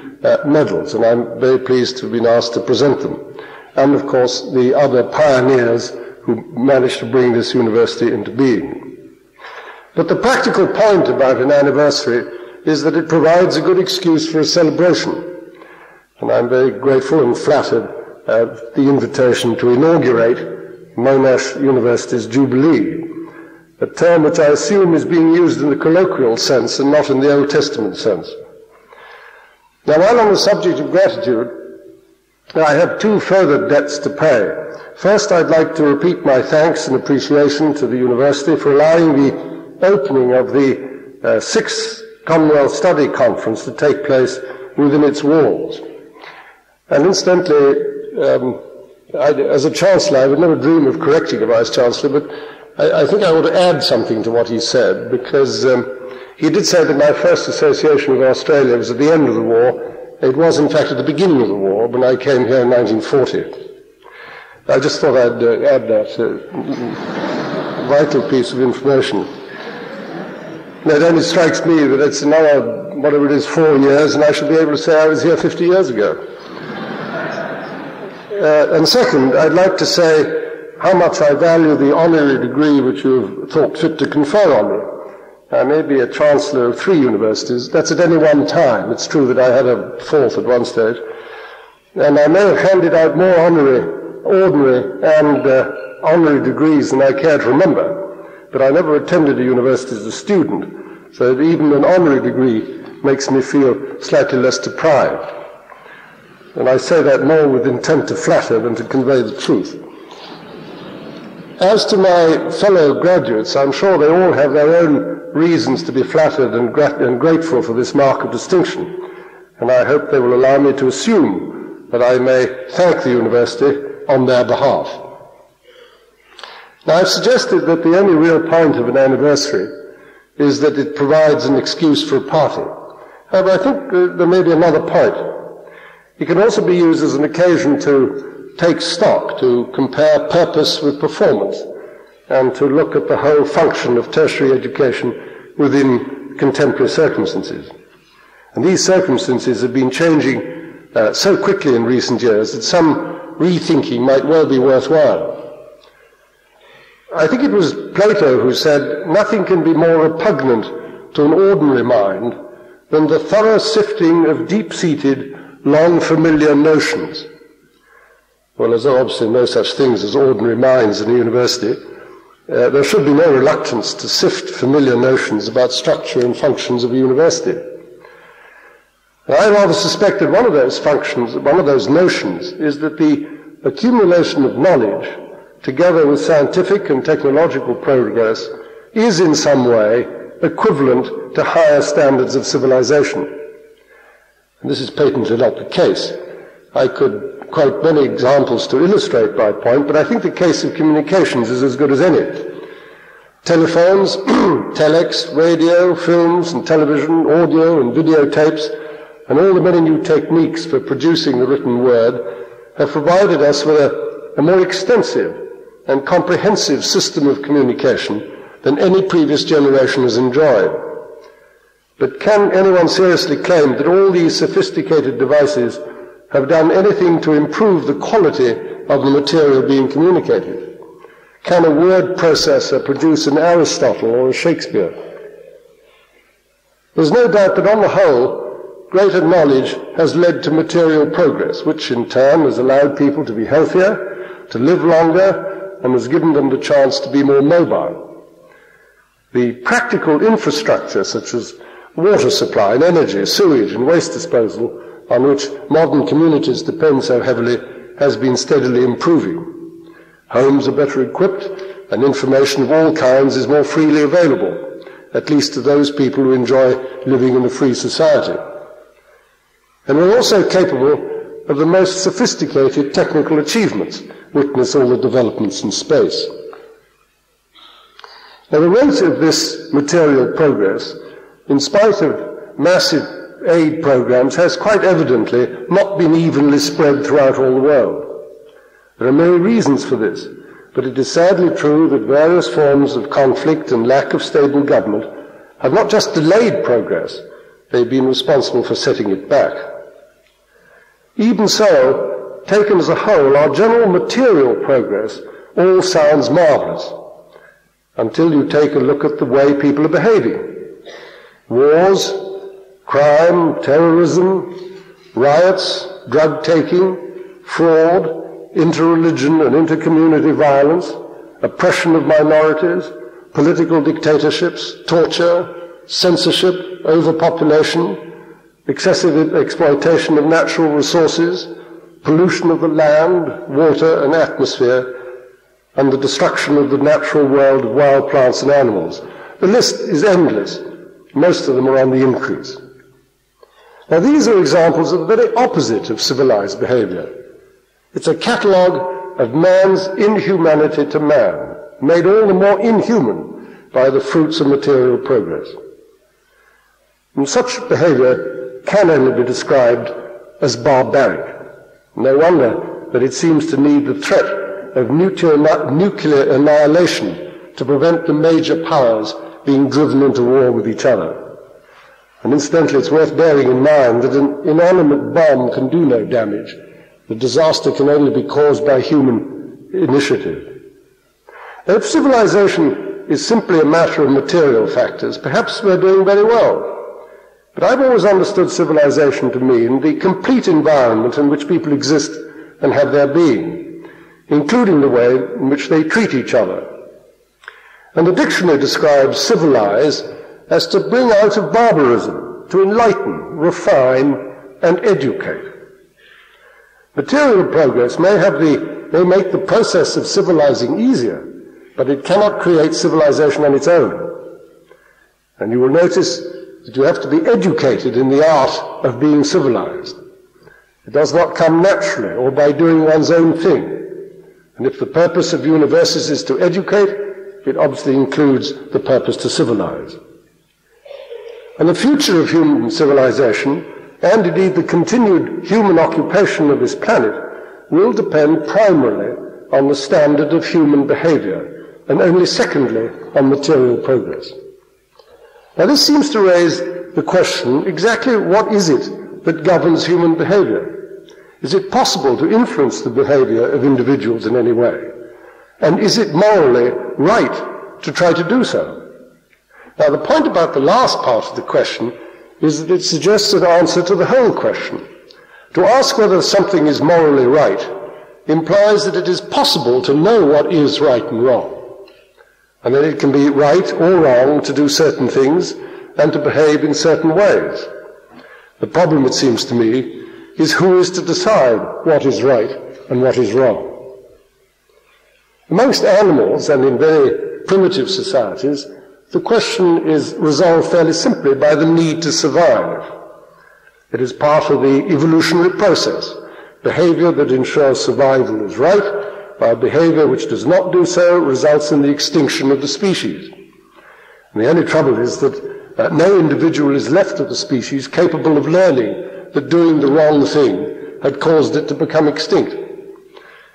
medals, and I'm very pleased to have been asked to present them. And of course the other pioneers who managed to bring this university into being. But the practical point about an anniversary is that it provides a good excuse for a celebration. And I'm very grateful and flattered at the invitation to inaugurate Monash University's Jubilee, a term which I assume is being used in the colloquial sense and not in the Old Testament sense. Now, while on the subject of gratitude, I have two further debts to pay. First, I'd like to repeat my thanks and appreciation to the university for allowing the opening of the sixth Commonwealth Study Conference to take place within its walls. And incidentally, as a Chancellor, I would never dream of correcting a Vice-Chancellor, but I think I ought to add something to what he said, because he did say that my first association with Australia was at the end of the war. It was, in fact, at the beginning of the war, when I came here in 1940. I just thought I'd add that vital piece of information. And it only strikes me that it's another, whatever it is, 4 years, and I should be able to say I was here 50 years ago. And second, I'd like to say how much I value the honorary degree which you've thought fit to confer on me. I may be a Chancellor of 3 universities. That's at any one time. It's true that I had a 4th at one stage. And I may have handed out more ordinary and honorary degrees than I care to remember. But I never attended a university as a student, so that even an honorary degree makes me feel slightly less deprived. And I say that more with intent to flatter than to convey the truth. As to my fellow graduates, I'm sure they all have their own reasons to be flattered and grateful for this mark of distinction, and I hope they will allow me to assume that I may thank the university on their behalf. Now, I've suggested that the only real point of an anniversary is that it provides an excuse for a party. However, I think there may be another point. It can also be used as an occasion to take stock, to compare purpose with performance, and to look at the whole function of tertiary education within contemporary circumstances. And these circumstances have been changing so quickly in recent years that some rethinking might well be worthwhile. I think it was Plato who said, "Nothing can be more repugnant to an ordinary mind than the thorough sifting of deep-seated, long-familiar notions." Well, there's obviously no such things as ordinary minds in a university. There should be no reluctance to sift familiar notions about structure and functions of a university. And I rather suspect that one of those functions, one of those notions, is that the accumulation of knowledge, together with scientific and technological progress, is in some way equivalent to higher standards of civilization. And this is patently not the case. I could quote many examples to illustrate my point, but I think the case of communications is as good as any. Telephones, telex, radio, films and television, audio and videotapes, and all the many new techniques for producing the written word have provided us with a more extensive and comprehensive system of communication than any previous generation has enjoyed. But can anyone seriously claim that all these sophisticated devices have done anything to improve the quality of the material being communicated? Can a word processor produce an Aristotle or a Shakespeare? There's no doubt that on the whole, greater knowledge has led to material progress, which in turn has allowed people to be healthier, to live longer, and has given them the chance to be more mobile. The practical infrastructure, such as water supply and energy, sewage and waste disposal, on which modern communities depend so heavily, has been steadily improving. Homes are better equipped, and information of all kinds is more freely available, at least to those people who enjoy living in a free society. And we're also capable of the most sophisticated technical achievements, witness all the developments in space. Now, the rate of this material progress, in spite of massive aid programs, has quite evidently not been evenly spread throughout all the world. There are many reasons for this, but it is sadly true that various forms of conflict and lack of stable government have not just delayed progress, they've been responsible for setting it back. Even so, taken as a whole, our general material progress all sounds marvellous, until you take a look at the way people are behaving. Wars, crime, terrorism, riots, drug-taking, fraud, interreligion and intercommunity violence, oppression of minorities, political dictatorships, torture, censorship, overpopulation, excessive exploitation of natural resources, pollution of the land, water and atmosphere, and the destruction of the natural world of wild plants and animals. The list is endless. Most of them are on the increase. Now, these are examples of the very opposite of civilized behavior. It's a catalogue of man's inhumanity to man, made all the more inhuman by the fruits of material progress. And such behavior can only be described as barbaric. No wonder that it seems to need the threat of nuclear annihilation to prevent the major powers being driven into war with each other. And incidentally, it's worth bearing in mind that an inanimate bomb can do no damage. The disaster can only be caused by human initiative. If civilization is simply a matter of material factors, perhaps we're doing very well. But I've always understood civilization to mean the complete environment in which people exist and have their being, including the way in which they treat each other. And the dictionary describes civilize as to bring out of barbarism, to enlighten, refine, and educate. Material progress may make the process of civilizing easier, but it cannot create civilization on its own. And you will notice that you have to be educated in the art of being civilized. It does not come naturally or by doing one's own thing. And if the purpose of universities is to educate, it obviously includes the purpose to civilize. And the future of human civilization, and indeed the continued human occupation of this planet, will depend primarily on the standard of human behavior, and only secondly on material progress. Now, this seems to raise the question, exactly what is it that governs human behavior? Is it possible to influence the behavior of individuals in any way? And is it morally right to try to do so? Now, the point about the last part of the question is that it suggests an answer to the whole question. To ask whether something is morally right implies that it is possible to know what is right and wrong, and that it can be right or wrong to do certain things and to behave in certain ways. The problem, it seems to me, is who is to decide what is right and what is wrong. Amongst animals and in very primitive societies, the question is resolved fairly simply by the need to survive. It is part of the evolutionary process. Behavior that ensures survival is right, while behavior which does not do so results in the extinction of the species. And the only trouble is that no individual is left of the species capable of learning that doing the wrong thing had caused it to become extinct.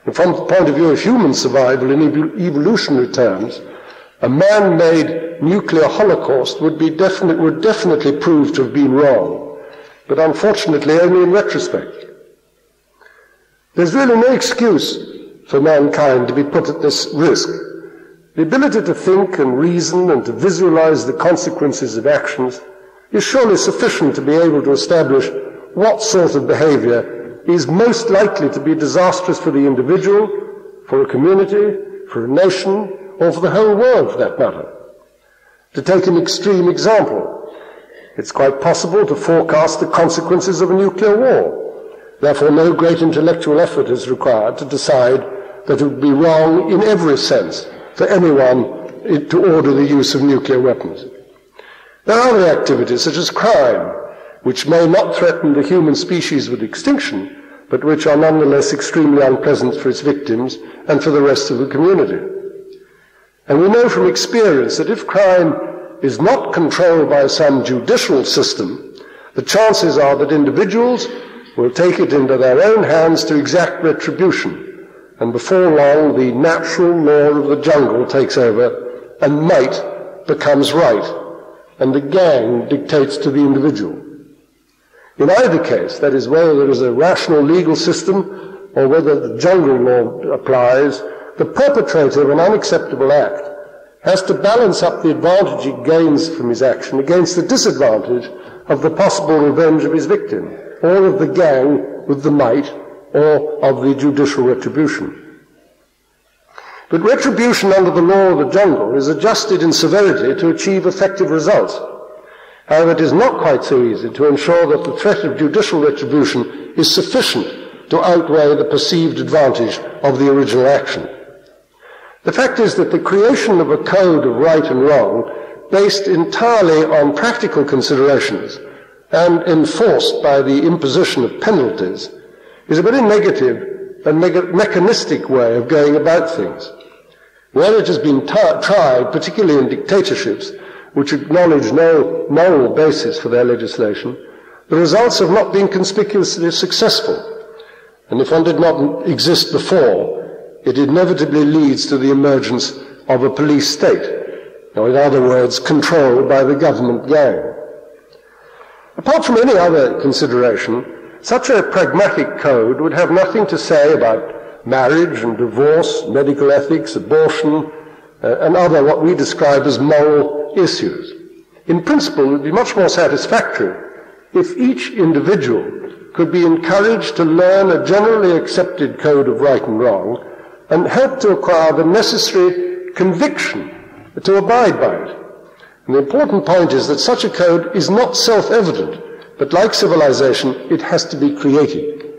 And from the point of view of human survival in evolutionary terms, a man-made nuclear holocaust would definitely prove to have been wrong, but unfortunately only in retrospect. There's really no excuse for mankind to be put at this risk. The ability to think and reason and to visualize the consequences of actions is surely sufficient to be able to establish what sort of behavior is most likely to be disastrous for the individual, for a community, for a nation, or for the whole world for that matter. To take an extreme example, it's quite possible to forecast the consequences of a nuclear war. Therefore, no great intellectual effort is required to decide that it would be wrong in every sense for anyone to order the use of nuclear weapons. There are other activities, such as crime, which may not threaten the human species with extinction, but which are nonetheless extremely unpleasant for its victims and for the rest of the community. And we know from experience that if crime is not controlled by some judicial system, the chances are that individuals will take it into their own hands to exact retribution, and before long the natural law of the jungle takes over, and might becomes right, and the gang dictates to the individual. In either case, that is, whether there is a rational legal system or whether the jungle law applies, the perpetrator of an unacceptable act has to balance up the advantage he gains from his action against the disadvantage of the possible revenge of his victim, or of the gang with the might, or of the judicial retribution. But retribution under the law of the jungle is adjusted in severity to achieve effective results. However, it is not quite so easy to ensure that the threat of judicial retribution is sufficient to outweigh the perceived advantage of the original action. The fact is that the creation of a code of right and wrong, based entirely on practical considerations and enforced by the imposition of penalties, is a very negative and mechanistic way of going about things. Where it has been tried, particularly in dictatorships, which acknowledge no moral basis for their legislation, the results have not been conspicuously successful. And if one did not exist before, it inevitably leads to the emergence of a police state, or in other words, controlled by the government gang. Apart from any other consideration, such a pragmatic code would have nothing to say about marriage and divorce, medical ethics, abortion, and other what we describe as moral issues. In principle, it would be much more satisfactory if each individual could be encouraged to learn a generally accepted code of right and wrong and help to acquire the necessary conviction to abide by it. And the important point is that such a code is not self-evident, but like civilization, it has to be created.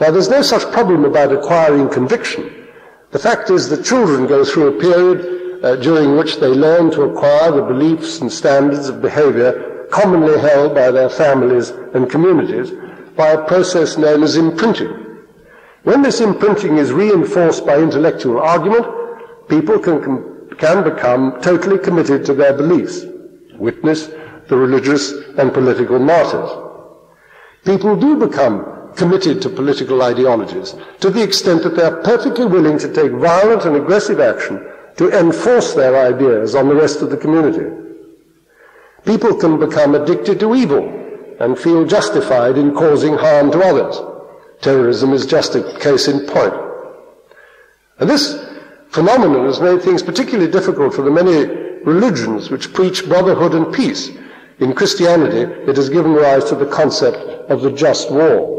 Now, there's no such problem about acquiring conviction. The fact is that children go through a period during which they learn to acquire the beliefs and standards of behavior commonly held by their families and communities by a process known as imprinting. When this imprinting is reinforced by intellectual argument, people can become totally committed to their beliefs. Witness the religious and political martyrs. People do become committed to political ideologies to the extent that they are perfectly willing to take violent and aggressive action to enforce their ideas on the rest of the community. People can become addicted to evil and feel justified in causing harm to others. Terrorism is just a case in point. And this phenomenon has made things particularly difficult for the many religions which preach brotherhood and peace. In Christianity, it has given rise to the concept of the just war.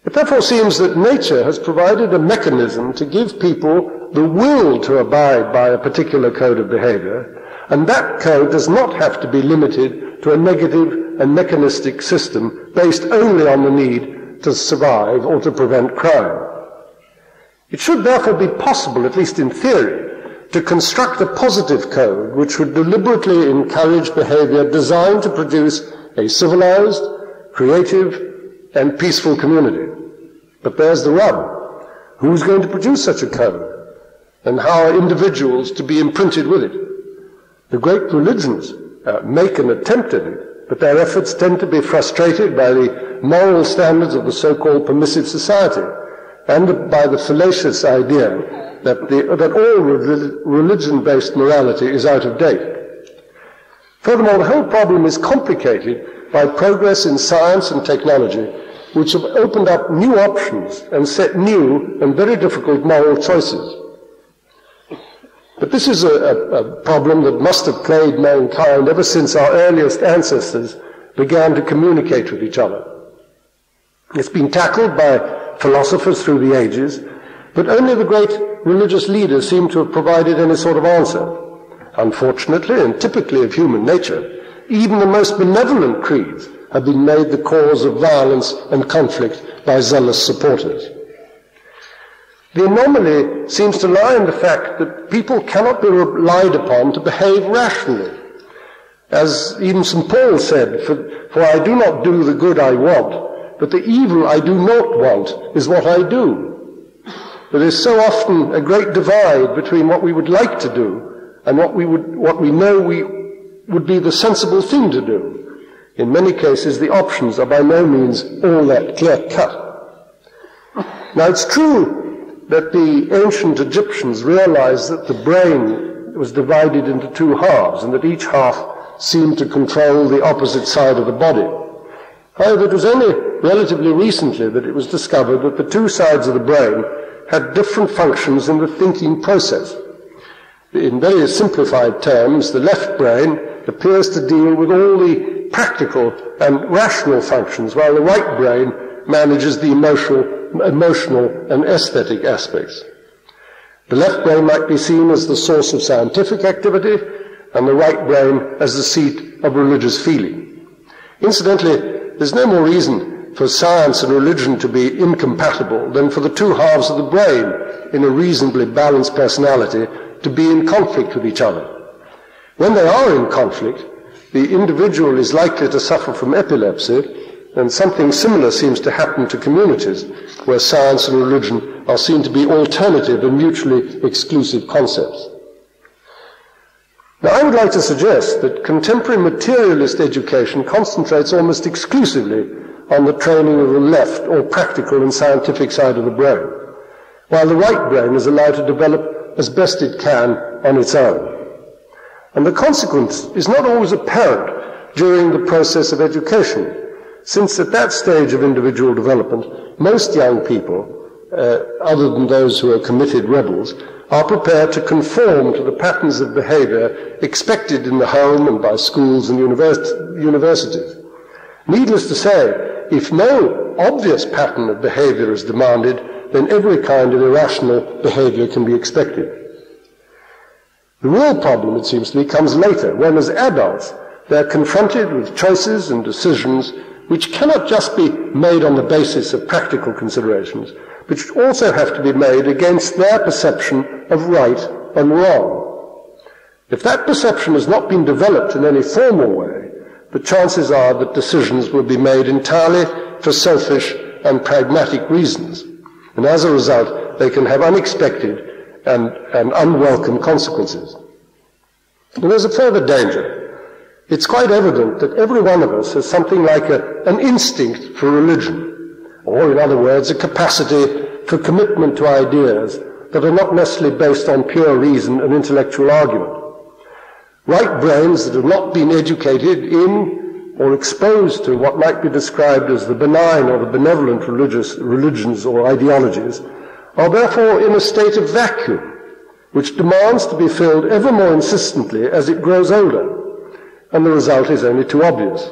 It therefore seems that nature has provided a mechanism to give people the will to abide by a particular code of behavior, and that code does not have to be limited to a negative and mechanistic system based only on the need to survive or to prevent crime. It should therefore be possible, at least in theory, to construct a positive code which would deliberately encourage behavior designed to produce a civilized, creative, and peaceful community. But there's the rub. Who's going to produce such a code? And how are individuals to be imprinted with it? The great religions make an attempt at it, but their efforts tend to be frustrated by the moral standards of the so-called permissive society and by the fallacious idea that all religion-based morality is out of date. Furthermore, the whole problem is complicated by progress in science and technology, which have opened up new options and set new and very difficult moral choices. But this is a problem that must have plagued mankind ever since our earliest ancestors began to communicate with each other. It's been tackled by philosophers through the ages, but only the great religious leaders seem to have provided any sort of answer. Unfortunately, and typically of human nature, even the most benevolent creeds have been made the cause of violence and conflict by zealous supporters. The anomaly seems to lie in the fact that people cannot be relied upon to behave rationally. As even St. Paul said, for I do not do the good I want, but the evil I do not want is what I do. There is so often a great divide between what we would like to do and what we know would be the sensible thing to do. In many cases, the options are by no means all that clear-cut. Now, it's true that the ancient Egyptians realized that the brain was divided into two halves and that each half seemed to control the opposite side of the body. However, it was only relatively recently that it was discovered that the two sides of the brain had different functions in the thinking process. In very simplified terms, the left brain appears to deal with all the practical and rational functions, while the right brain manages the emotional and aesthetic aspects. The left brain might be seen as the source of scientific activity, and the right brain as the seat of religious feeling. Incidentally, there's no more reason for science and religion to be incompatible than for the two halves of the brain in a reasonably balanced personality to be in conflict with each other. When they are in conflict, the individual is likely to suffer from epilepsy, and something similar seems to happen to communities where science and religion are seen to be alternative and mutually exclusive concepts. Now, I would like to suggest that contemporary materialist education concentrates almost exclusively on the training of the left or practical and scientific side of the brain, while the right brain is allowed to develop as best it can on its own. And the consequence is not always apparent during the process of education, since at that stage of individual development, most young people, other than those who are committed rebels, are prepared to conform to the patterns of behavior expected in the home and by schools and universities. Needless to say, if no obvious pattern of behavior is demanded, then every kind of irrational behavior can be expected. The real problem, it seems to me, comes later, when as adults they're confronted with choices and decisions which cannot just be made on the basis of practical considerations, but which also have to be made against their perception of right and wrong. If that perception has not been developed in any formal way, the chances are that decisions will be made entirely for selfish and pragmatic reasons, and as a result they can have unexpected and unwelcome consequences. And there's a further danger. It's quite evident that every one of us has something like an instinct for religion, or in other words, a capacity for commitment to ideas that are not necessarily based on pure reason and intellectual argument. Right brains that have not been educated in or exposed to what might be described as the benign or the benevolent religions or ideologies are therefore in a state of vacuum, which demands to be filled ever more insistently as it grows older, and the result is only too obvious.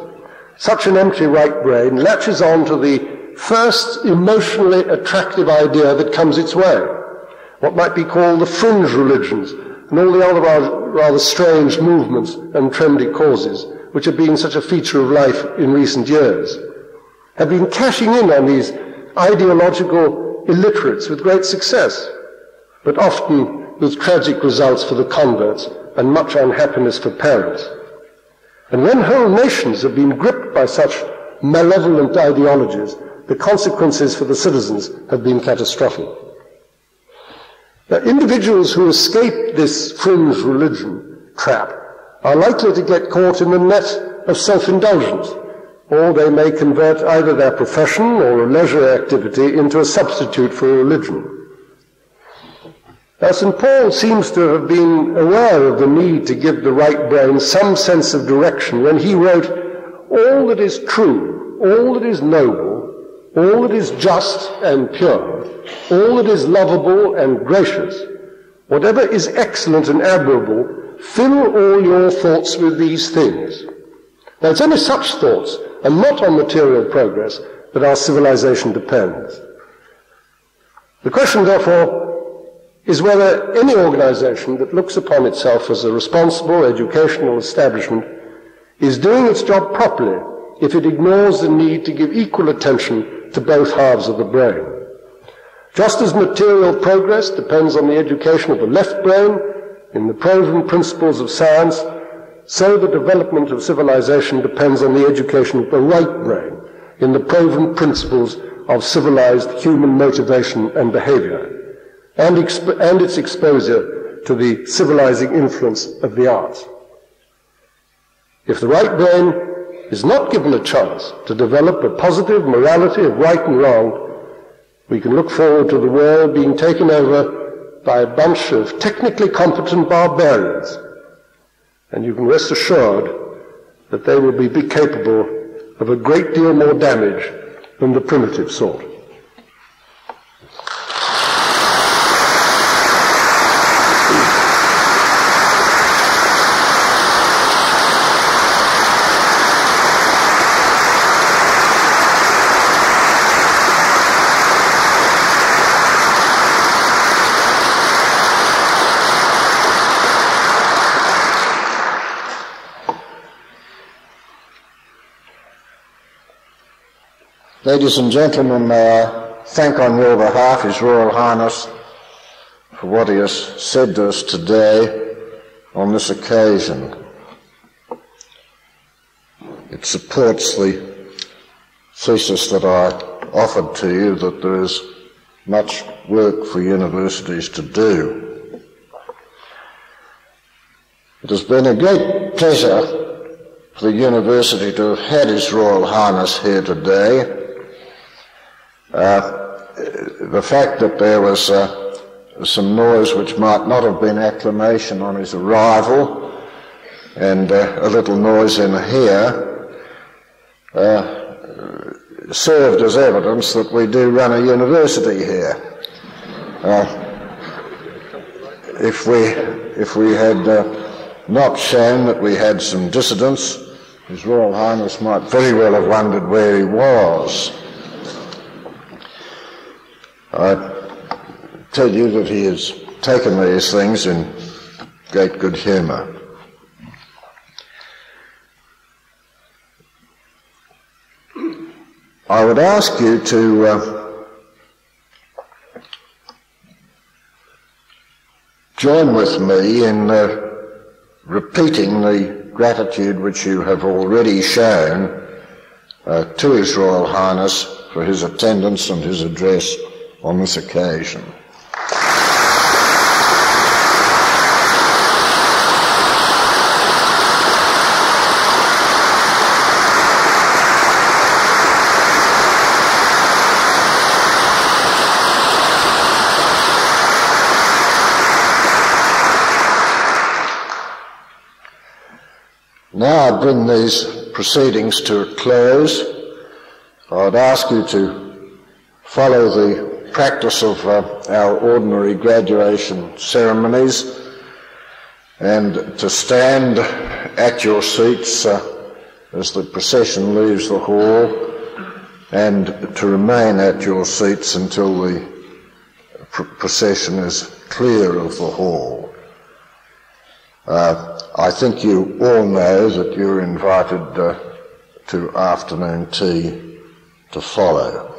Such an empty right brain latches on to the first emotionally attractive idea that comes its way, what might be called the fringe religions, and all the other rather strange movements and trendy causes, which have been such a feature of life in recent years, have been cashing in on these ideological illiterates with great success, but often with tragic results for the converts and much unhappiness for parents. And when whole nations have been gripped by such malevolent ideologies, the consequences for the citizens have been catastrophic. Now, individuals who escape this fringe religion trap are likely to get caught in the net of self-indulgence, or they may convert either their profession or a leisure activity into a substitute for a religion. Now, St. Paul seems to have been aware of the need to give the right brain some sense of direction when he wrote, "All that is true, all that is noble, all that is just and pure, all that is lovable and gracious, whatever is excellent and admirable, fill all your thoughts with these things." Now, it's only such thoughts, and not on material progress, that our civilization depends. The question, therefore, is whether any organization that looks upon itself as a responsible educational establishment is doing its job properly if it ignores the need to give equal attention to both halves of the brain. Just as material progress depends on the education of the left brain in the proven principles of science, so the development of civilization depends on the education of the right brain in the proven principles of civilized human motivation and behavior, and its exposure to the civilizing influence of the arts. If the right brain is not given a chance to develop a positive morality of right and wrong, we can look forward to the world being taken over by a bunch of technically competent barbarians, and you can rest assured that they will be capable of a great deal more damage than the primitive sort. Ladies and gentlemen, thank on your behalf His Royal Highness for what he has said to us today on this occasion. It supports the thesis that I offered to you that there is much work for universities to do. It has been a great pleasure for the university to have had His Royal Highness here today. The fact that there was some noise which might not have been acclamation on his arrival and a little noise in here served as evidence that we do run a university here. If we had not shown that we had some dissidents, His Royal Highness might very well have wondered where he was. I tell you that he has taken these things in great good humour. I would ask you to join with me in repeating the gratitude which you have already shown to His Royal Highness for his attendance and his address on this occasion. Now I bring these proceedings to a close. I would ask you to follow the practice of our ordinary graduation ceremonies and to stand at your seats as the procession leaves the hall and to remain at your seats until the procession is clear of the hall. I think you all know that you're invited to afternoon tea to follow.